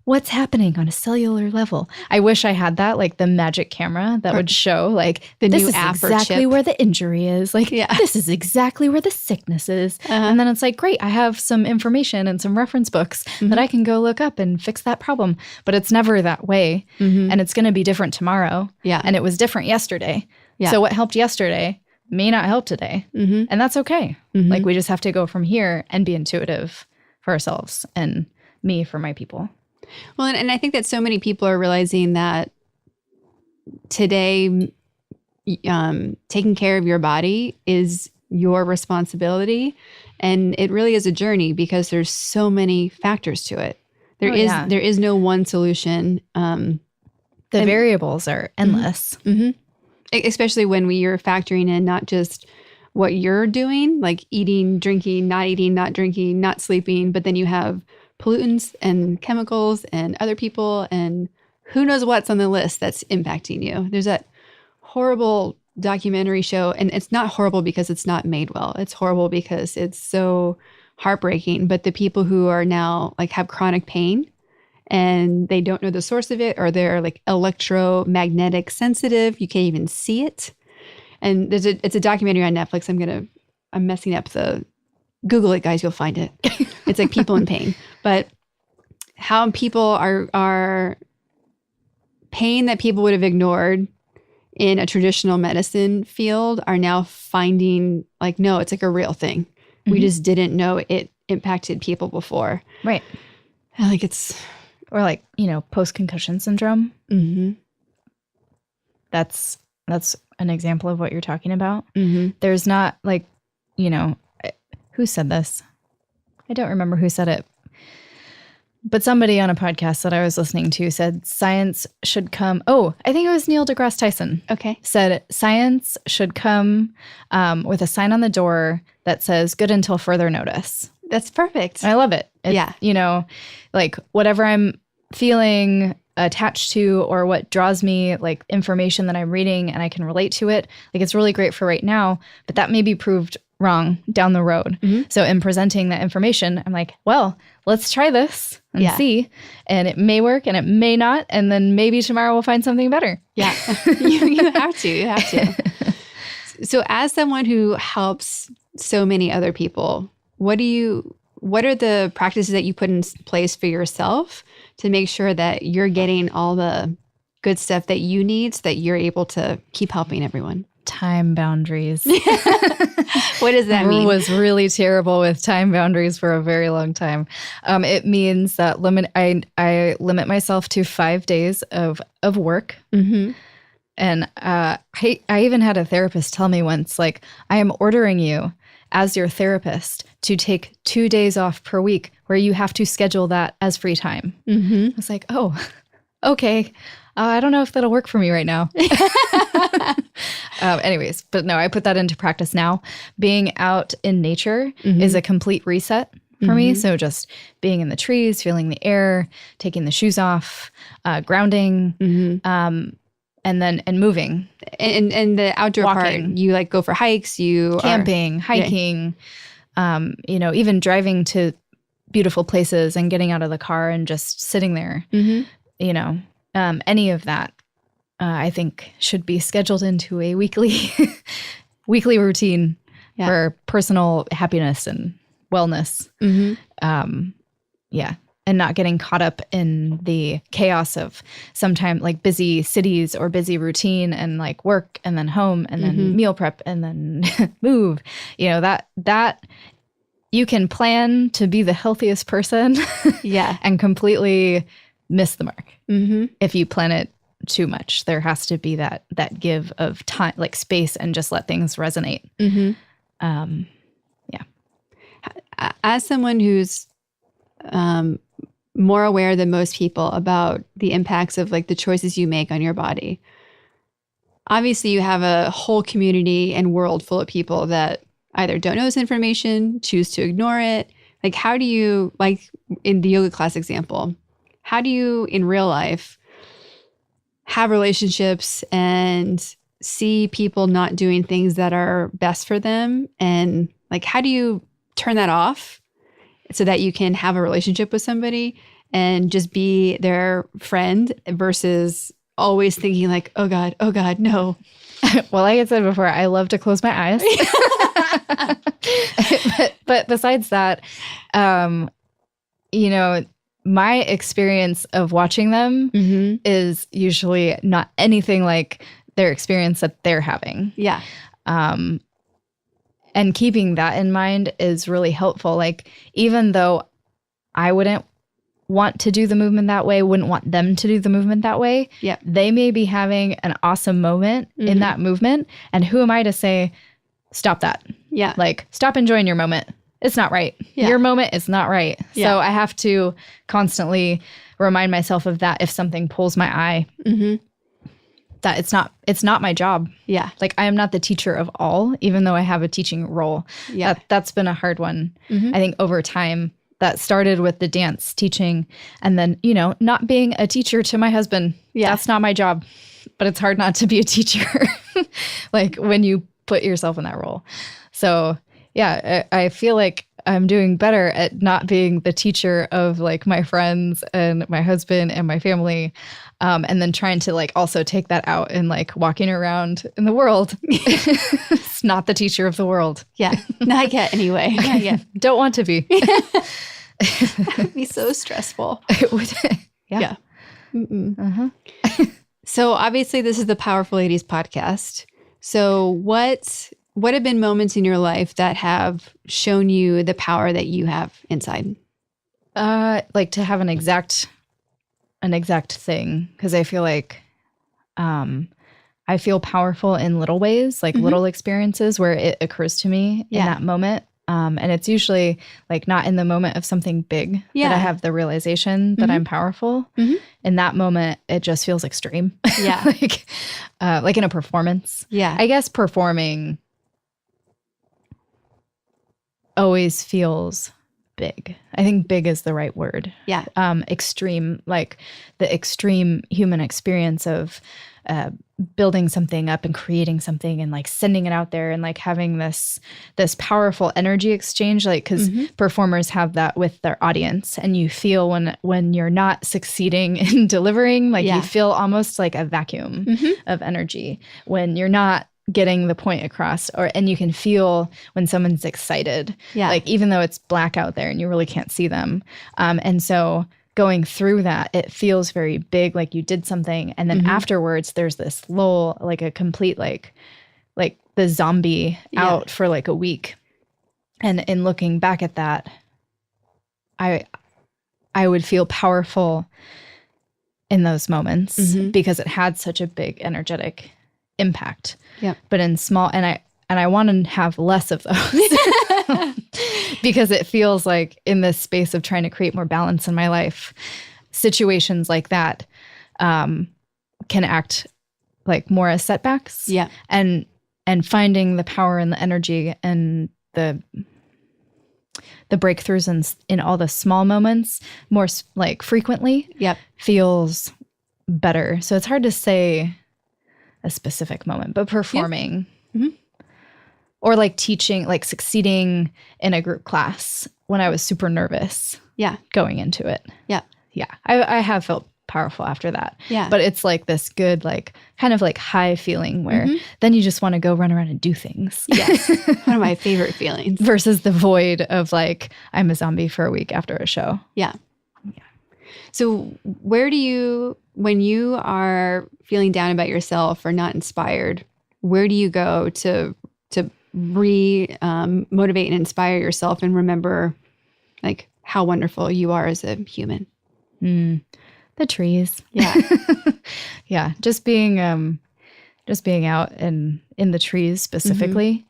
what's happening on a cellular level? I wish I had that, like the magic camera that would show like, the this new is app or exactly chip. where the injury is. Like, this is exactly where the sickness is. And then it's like, great, I have some information and some reference books that I can go look up and fix that problem. But it's never that way. And it's going to be different tomorrow. Yeah. And it was different yesterday. Yeah. So what helped yesterday may not help today. And that's okay. Like we just have to go from here and be intuitive for ourselves, and me for my people. Well, and I think that so many people are realizing that today, taking care of your body is your responsibility. And it really is a journey because there's so many factors to it. There is no one solution. The variables are endless. Especially when you're factoring in not just what you're doing, like eating, drinking, not drinking, not sleeping, but then you have pollutants and chemicals and other people and who knows what's on the list that's impacting you. There's that horrible documentary show, and it's not horrible because it's not made well. It's horrible because it's so heartbreaking. But the people who are now like have chronic pain and they don't know the source of it, or they're like electromagnetic sensitive, you can't even see it. And it's a documentary on Netflix. I'm messing up the Google it, guys. You'll find it. It's like people in pain, but how people are pain that people would have ignored in a traditional medicine field are now finding like, no, it's like a real thing. We just didn't know it impacted people before. Right. And like it's, or like, post-concussion syndrome. That's an example of what you're talking about. There's not like, who said this? I don't remember who said it, but somebody on a podcast that I was listening to said science should come. Oh, I think it was Neil deGrasse Tyson. Okay. Said science should come with a sign on the door that says good until further notice. That's perfect. And I love it. Like whatever I'm feeling attached to or what draws me, like information that I'm reading and I can relate to it. Like it's really great for right now, but that may be proved wrong down the road. So in presenting that information, I'm like, well, let's try this and see. And it may work and it may not. And then maybe tomorrow we'll find something better. Yeah. You have to. So as someone who helps so many other people, what are the practices that you put in place for yourself to make sure that you're getting all the good stuff that you need so that you're able to keep helping everyone? Time boundaries. What does that mean? I was really terrible with time boundaries for a very long time. It means that I limit myself to 5 days of work. And I even had a therapist tell me once, like, I am ordering you as your therapist to take 2 days off per week where you have to schedule that as free time. I was like, oh, okay. I don't know if that'll work for me right now. Anyways, but no, I put that into practice now. Being out in nature is a complete reset for me. So just being in the trees, feeling the air, taking the shoes off, grounding, and moving. And the outdoor Walking. part, you like go for hikes, you Camping, hiking, even driving to beautiful places and getting out of the car and just sitting there, any of that, I think should be scheduled into a weekly routine for personal happiness and wellness. And not getting caught up in the chaos of sometimes like busy cities or busy routine and like work and then home and then meal prep and then move. That you can plan to be the healthiest person and completely miss the mark if you plan it too much. There has to be that give of time, like space, and just let things resonate. As someone who's more aware than most people about the impacts of like the choices you make on your body, obviously you have a whole community and world full of people that either don't know this information, choose to ignore it. Like, how do you, like in the yoga class example, how do you in real life have relationships and see people not doing things that are best for them? And like, how do you turn that off so that you can have a relationship with somebody and just be their friend versus always thinking like, oh God, no. Well, like I said before, I love to close my eyes. but besides that, my experience of watching them is usually not anything like their experience that they're having. Yeah. And keeping that in mind is really helpful. Like, even though I wouldn't want to do the movement that way, wouldn't want them to do the movement that way, they may be having an awesome moment in that movement. And who am I to say, stop that? Yeah. Like, stop enjoying your moment. It's not right. Your moment is not right. So I have to constantly remind myself of that if something pulls my eye. That it's not my job. Yeah. Like, I am not the teacher of all, even though I have a teaching role. Yeah. That's been a hard one. I think over time that started with the dance teaching, and then, not being a teacher to my husband. Yeah. That's not my job, but it's hard not to be a teacher. Like, when you put yourself in that role. So I feel like I'm doing better at not being the teacher of like my friends and my husband and my family. And then trying to like also take that out and like walking around in the world. It's not the teacher of the world. Yeah. Not yet anyway. Not yet. Don't want to be. That would be so stressful. It would. Yeah. So obviously this is the Powerful Ladies podcast. So what have been moments in your life that have shown you the power that you have inside? Like to have an exact thing, because I feel like I feel powerful in little ways, like little experiences where it occurs to me in that moment. And it's usually like not in the moment of something big that I have the realization that I'm powerful. In that moment, it just feels extreme. Yeah. like in a performance. Yeah. I guess performing always feels big. I think big is the right word. Yeah. Extreme, like the extreme human experience of building something up and creating something and like sending it out there and like having this powerful energy exchange, like because performers have that with their audience, and you feel when you're not succeeding in delivering, like you feel almost like a vacuum of energy when you're not getting the point across, and you can feel when someone's excited, like even though it's black out there and you really can't see them. And so going through that, it feels very big, like you did something. And then afterwards there's this lull, like a complete, like the zombie out for like a week. And in looking back at that, I would feel powerful in those moments because it had such a big energetic impact. Yeah. But in small, and And I want to have less of those because it feels like in this space of trying to create more balance in my life, situations like that can act like more as setbacks. Yeah. And finding the power and the energy and the breakthroughs in all the small moments more like frequently feels better. So it's hard to say a specific moment, but performing or like teaching, like succeeding in a group class when I was super nervous going into it. Yeah. Yeah. I have felt powerful after that. Yeah. But it's like this good, like kind of like high feeling where then you just want to go run around and do things. Yes. One of my favorite feelings. Versus the void of like, I'm a zombie for a week after a show. Yeah. So where do you, when you are feeling down about yourself or not inspired, where do you go to motivate and inspire yourself and remember like how wonderful you are as a human? The trees. Yeah. Yeah. Just being out in the trees specifically.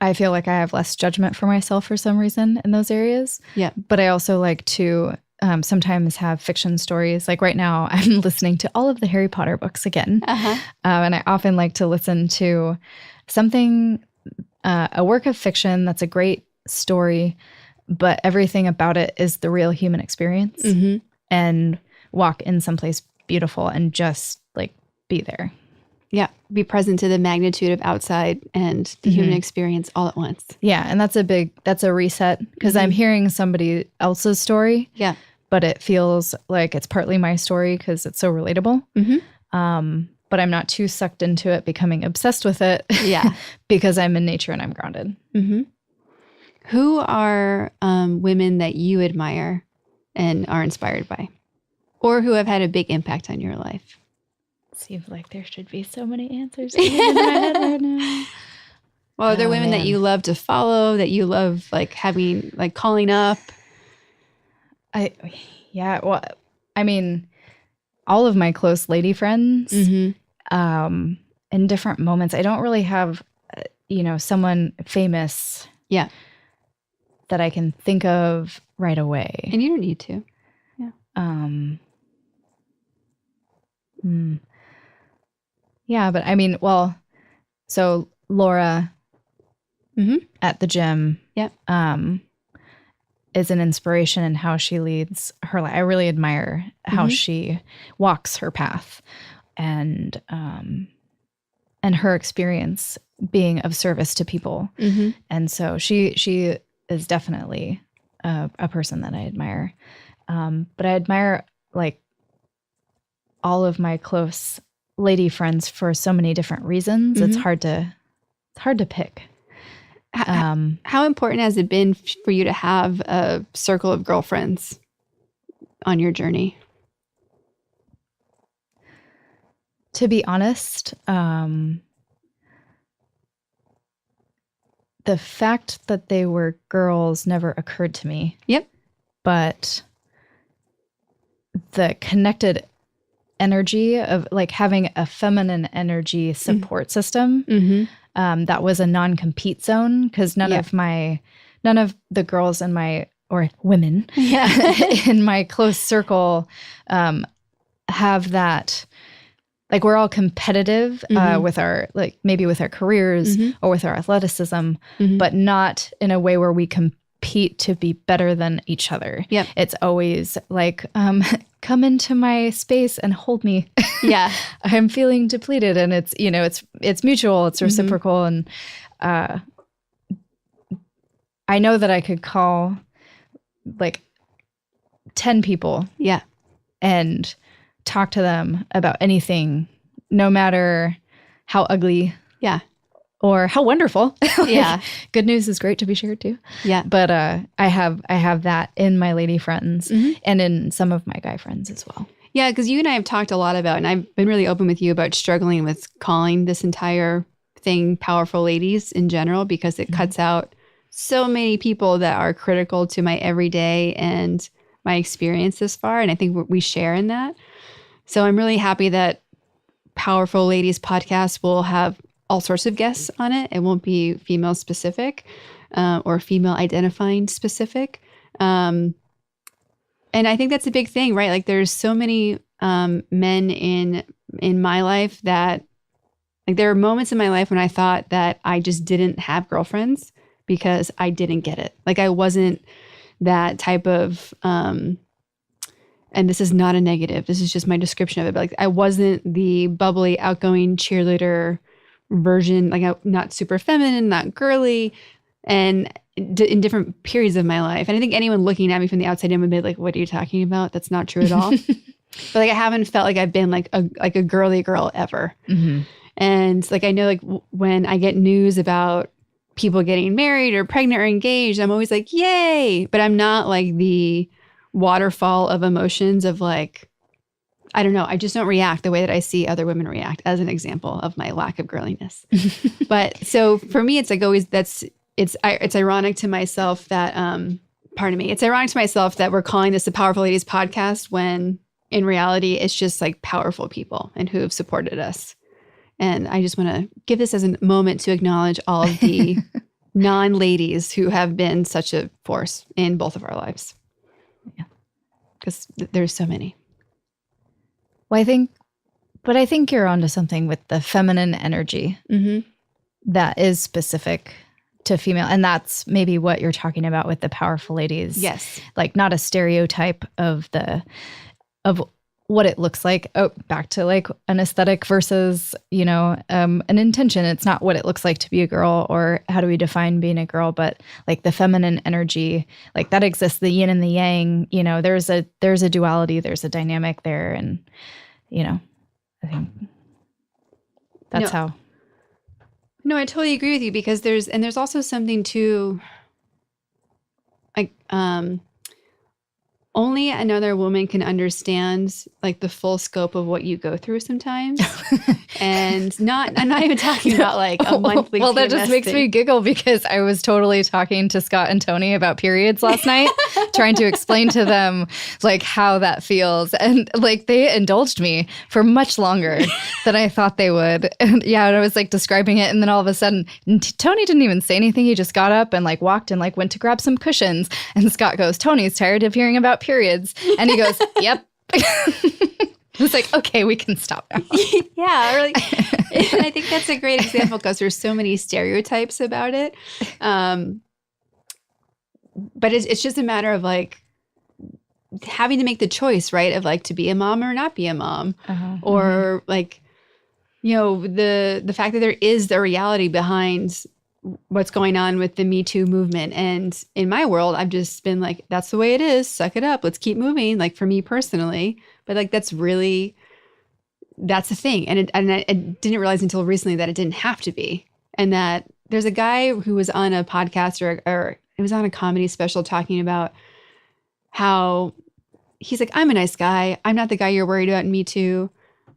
I feel like I have less judgment for myself for some reason in those areas. Yeah. But I also like to sometimes have fiction stories. Like right now, I'm listening to all of the Harry Potter books again. And I often like to listen to something, a work of fiction that's a great story, but everything about it is the real human experience, and walk in someplace beautiful and just like be there. Yeah. Be present to the magnitude of outside and the human experience all at once. Yeah. And that's a reset because I'm hearing somebody else's story. Yeah. But it feels like it's partly my story because it's so relatable. But I'm not too sucked into it, becoming obsessed with it. Yeah. Because I'm in nature and I'm grounded. Who are women that you admire and are inspired by, or who have had a big impact on your life? Seems like there should be so many answers in my head right now. Well, are there women that you love to follow, that you love like having, like calling up? Well, I mean, all of my close lady friends, in different moments, I don't really have, someone famous that I can think of right away. And you don't need to. Yeah, but I mean, well, so Laura at the gym is an inspiration in how she leads her life. I really admire how she walks her path and her experience being of service to people. And so she is definitely a person that I admire. But I admire like all of my close lady friends for so many different reasons. It's hard to pick. How important has it been for you to have a circle of girlfriends on your journey? To be honest, the fact that they were girls never occurred to me. Yep. But the connected energy of like having a feminine energy support system, that was a non-compete zone because none of the girls in my, or women in my close circle have that. Like we're all competitive with our, like maybe with our careers or with our athleticism, but not in a way where we compete to be better than each other. Yep. It's always like, come into my space and hold me. Yeah. I'm feeling depleted, and it's, it's mutual, it's reciprocal. And I know that I could call like 10 people. Yeah. And talk to them about anything, no matter how ugly. Yeah. Or how wonderful. Yeah. Good news is great to be shared too. Yeah. But I have that in my lady friends and in some of my guy friends as well. Yeah, because you and I have talked a lot about, and I've been really open with you about struggling with calling this entire thing Powerful Ladies in general, because it cuts out so many people that are critical to my everyday and my experience this far. And I think we share in that. So I'm really happy that Powerful Ladies podcast will have all sorts of guests on it. It won't be female specific or female identifying specific. And I think that's a big thing, right? Like there's so many men in my life that, like, there are moments in my life when I thought that I just didn't have girlfriends because I didn't get it. Like I wasn't that type of, and this is not a negative, this is just my description of it, but like I wasn't the bubbly, outgoing cheerleader version, like not super feminine, not girly, and in different periods of my life. And I think anyone looking at me from the outside in would be like, what are you talking about? That's not true at all. But like I haven't felt like I've been like a girly girl ever. Mm-hmm. And like I know like when I get news about people getting married or pregnant or engaged, I'm always like, yay. But I'm not like the waterfall of emotions of like, I don't know. I just don't react the way that I see other women react, as an example of my lack of girliness. But so for me, it's like always it's ironic to myself that, it's ironic to myself that we're calling this the Powerful Ladies podcast when in reality, it's just like powerful people and who have supported us. And I just want to give this as a moment to acknowledge all of the non-ladies who have been such a force in both of our lives. Yeah. Because there's so many. Well, I think you're onto something with the feminine energy that is specific to female. And that's maybe what you're talking about with the Powerful Ladies. Yes. Like not a stereotype of what it looks like. Oh, back to like an aesthetic versus, an intention. It's not what it looks like to be a girl or how do we define being a girl, but like the feminine energy, like that exists, the yin and the yang, there's a duality, there's a dynamic there. And, I think that's how. No, I totally agree with you because there's also something to like, only another woman can understand like the full scope of what you go through sometimes. And I'm not even talking about like a monthly Well, that PMS just makes me giggle because I was totally talking to Scott and Tony about periods last night, trying to explain to them like how that feels. And like they indulged me for much longer than I thought they would. And yeah, and I was like describing it. And then all of a sudden, Tony didn't even say anything. He just got up and like walked and like went to grab some cushions. And Scott goes, Tony's tired of hearing about periods. And he goes, yep. It's like, okay, we can stop now. Yeah, really. And I think that's a great example because there's so many stereotypes about it. But it's just a matter of like having to make the choice, right? Of like to be a mom or not be a mom. Or like, the fact that there is the reality behind what's going on with the Me Too movement. And in my world, I've just been like, that's the way it is. Suck it up. Let's keep moving. Like for me personally, but like, that's the thing. And I didn't realize until recently that it didn't have to be. And that there's a guy who was on a podcast or it was on a comedy special talking about how he's like, I'm a nice guy. I'm not the guy you're worried about in Me Too.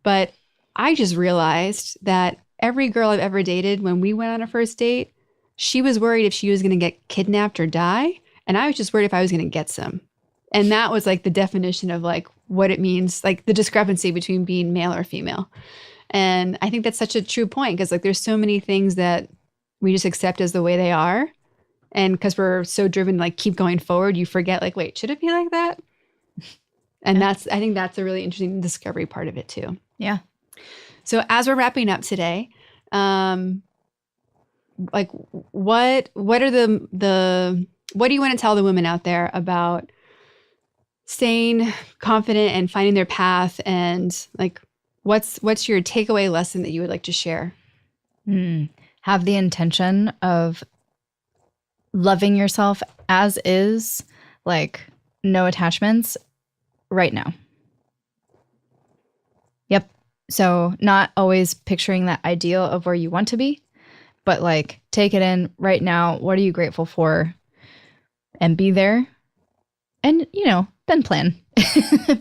But I just realized that every girl I've ever dated, when we went on a first date, she was worried if she was going to get kidnapped or die. And I was just worried if I was going to get some. And that was like the definition of like what it means, like the discrepancy between being male or female. And I think that's such a true point because like there's so many things that we just accept as the way they are. And because we're so driven to like keep going forward, you forget like, wait, should it be like that? And I think that's a really interesting discovery part of it too. Yeah. So as we're wrapping up today, like what are what do you want to tell the women out there about staying confident and finding their path? And like, what's your takeaway lesson that you would like to share? Have the intention of loving yourself as is, like no attachments right now. Yep. So not always picturing that ideal of where you want to be, but like take it in right now. What are you grateful for? And be there. And, then plan.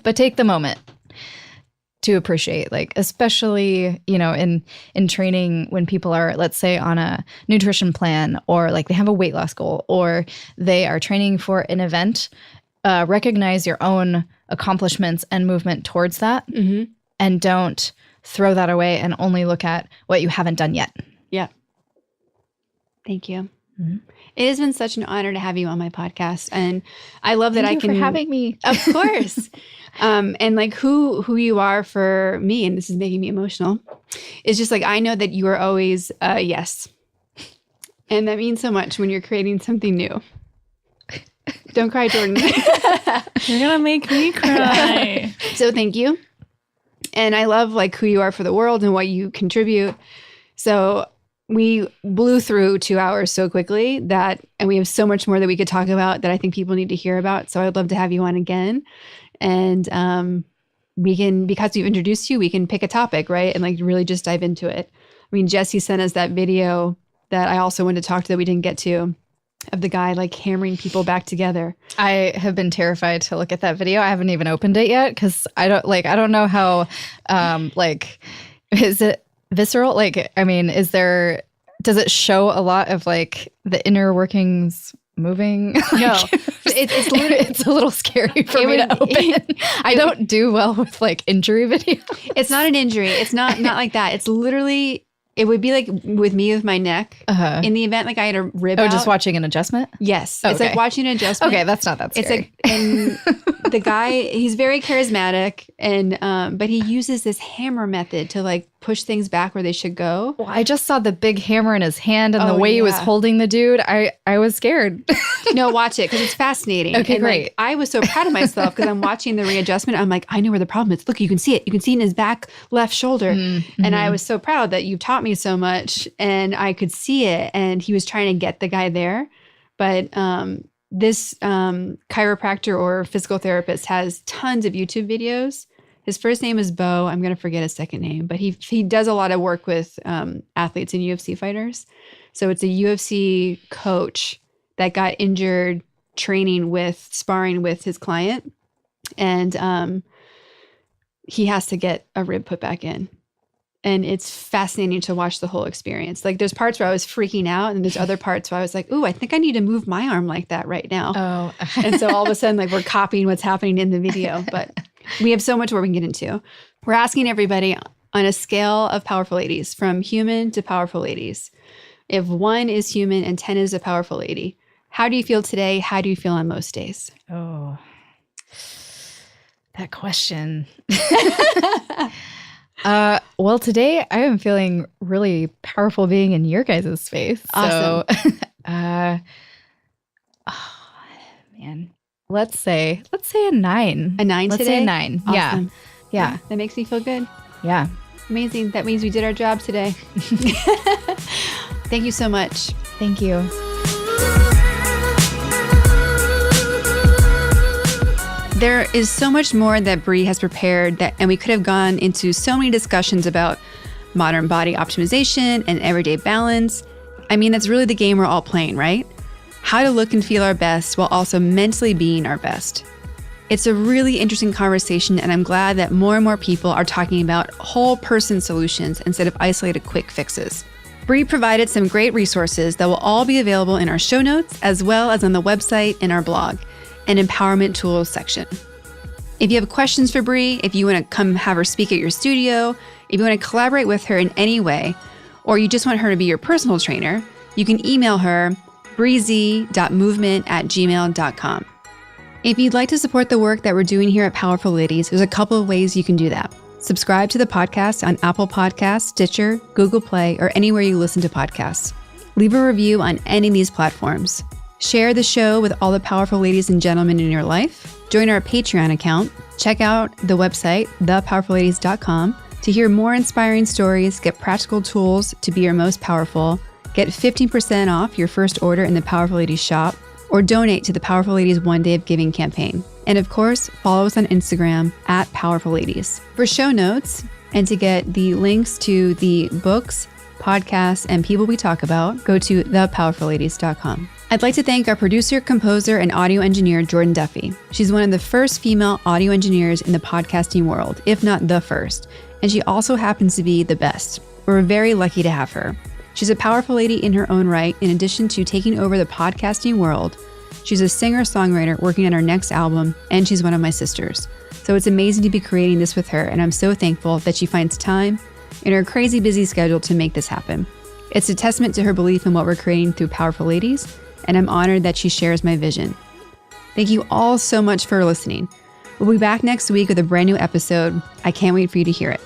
But take the moment to appreciate, like, especially, in training when people are, let's say, on a nutrition plan or like they have a weight loss goal or they are training for an event, recognize your own accomplishments and movement towards that. And don't throw that away and only look at what you haven't done yet. Yeah. Thank you. Mm-hmm. It has been such an honor to have you on my podcast. And I love that Thank you for having me. Of course. And like who you are for me, and this is making me emotional, is just like, I know that you are always yes. And that means so much when you're creating something new. Don't cry, Jordan. You're going to make me cry. So thank you. And I love like who you are for the world and what you contribute. So we blew through 2 hours so quickly and we have so much more that we could talk about that I think people need to hear about. So I'd love to have you on again. And we can, because we've introduced you, we can pick a topic, right? And like really just dive into it. I mean, Jesse sent us that video that I also wanted to talk to that we didn't get to, of the guy like hammering people back together. I have been terrified to look at that video. I haven't even opened it yet because I don't know how, is it visceral? Like, I mean, does it show a lot of like the inner workings moving? No, it's a little scary for me to open. I don't do well with like injury videos. It's not an injury. It's not like that. It's literally, it would be like with me with my neck in the event like I had a rib out. Just watching an adjustment? Yes. Okay. It's like watching an adjustment. Okay, that's not that scary. It's like, and the guy, he's very charismatic and, but he uses this hammer method to like push things back where they should go. Well, I just saw the big hammer in his hand and the way he was holding the dude. I was scared. No, watch it because it's fascinating. Okay, and, great. Like, I was so proud of myself because I'm watching the readjustment. I'm like, I know where the problem is. Look, you can see it. You can see it in his back left shoulder. Mm-hmm. And I was so proud that you taught me so much and I could see it. And he was trying to get the guy there. But this chiropractor or physical therapist has tons of YouTube videos. His first name is Bo. I'm going to forget his second name, but he does a lot of work with athletes and UFC fighters. So it's a UFC coach that got injured sparring with his client. And he has to get a rib put back in. And it's fascinating to watch the whole experience. Like there's parts where I was freaking out and there's other parts where I was like, ooh, I think I need to move my arm like that right now. Oh. And so all of a sudden, like we're copying what's happening in the video, but we have so much more we can get into. We're asking everybody on a scale of powerful ladies, from human to powerful ladies. If 1 is human and 10 is a powerful lady, how do you feel today? How do you feel on most days? Oh, that question. Well, today I am feeling really powerful being in your guys' space. Awesome. So, oh, man. Let's say a 9. A 9 Let's today? say a 9. Awesome. Yeah. That makes me feel good. Yeah. Amazing. That means we did our job today. Thank you so much. Thank you. There is so much more that Bry has prepared and we could have gone into so many discussions about modern body optimization and everyday balance. I mean, that's really the game we're all playing, right? How to look and feel our best while also mentally being our best. It's a really interesting conversation, and I'm glad that more and more people are talking about whole person solutions instead of isolated quick fixes. Bry provided some great resources that will all be available in our show notes, as well as on the website and our blog, and empowerment tools section. If you have questions for Bry, if you want to come have her speak at your studio, if you want to collaborate with her in any way, or you just want her to be your personal trainer, you can email her bryz.movement@gmail.com. If you'd like to support the work that we're doing here at Powerful Ladies, there's a couple of ways you can do that. Subscribe to the podcast on Apple Podcasts, Stitcher, Google Play, or anywhere you listen to podcasts. Leave a review on any of these platforms. Share the show with all the powerful ladies and gentlemen in your life. Join our Patreon account. Check out the website, thepowerfulladies.com, to hear more inspiring stories, get practical tools to be your most powerful, get 15% off your first order in the Powerful Ladies shop, or donate to the Powerful Ladies One Day of Giving campaign. And of course, follow us on Instagram @PowerfulLadies. For show notes and to get the links to the books, podcasts, and people we talk about, go to thepowerfulladies.com. I'd like to thank our producer, composer, and audio engineer, Jordan Duffy. She's one of the first female audio engineers in the podcasting world, if not the first, and she also happens to be the best. We're very lucky to have her. She's a powerful lady in her own right. In addition to taking over the podcasting world, She's a singer-songwriter working on her next album, and she's one of my sisters. So it's amazing to be creating this with her, and I'm so thankful that she finds time in her crazy busy schedule to make this happen. It's a testament to her belief in what we're creating through Powerful Ladies, and I'm honored that she shares my vision. Thank you all so much for listening. We'll be back next week with a brand new episode. I can't wait for you to hear it.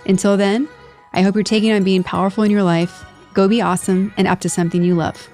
Until then, I hope you're taking on being powerful in your life. Go be awesome and up to something you love.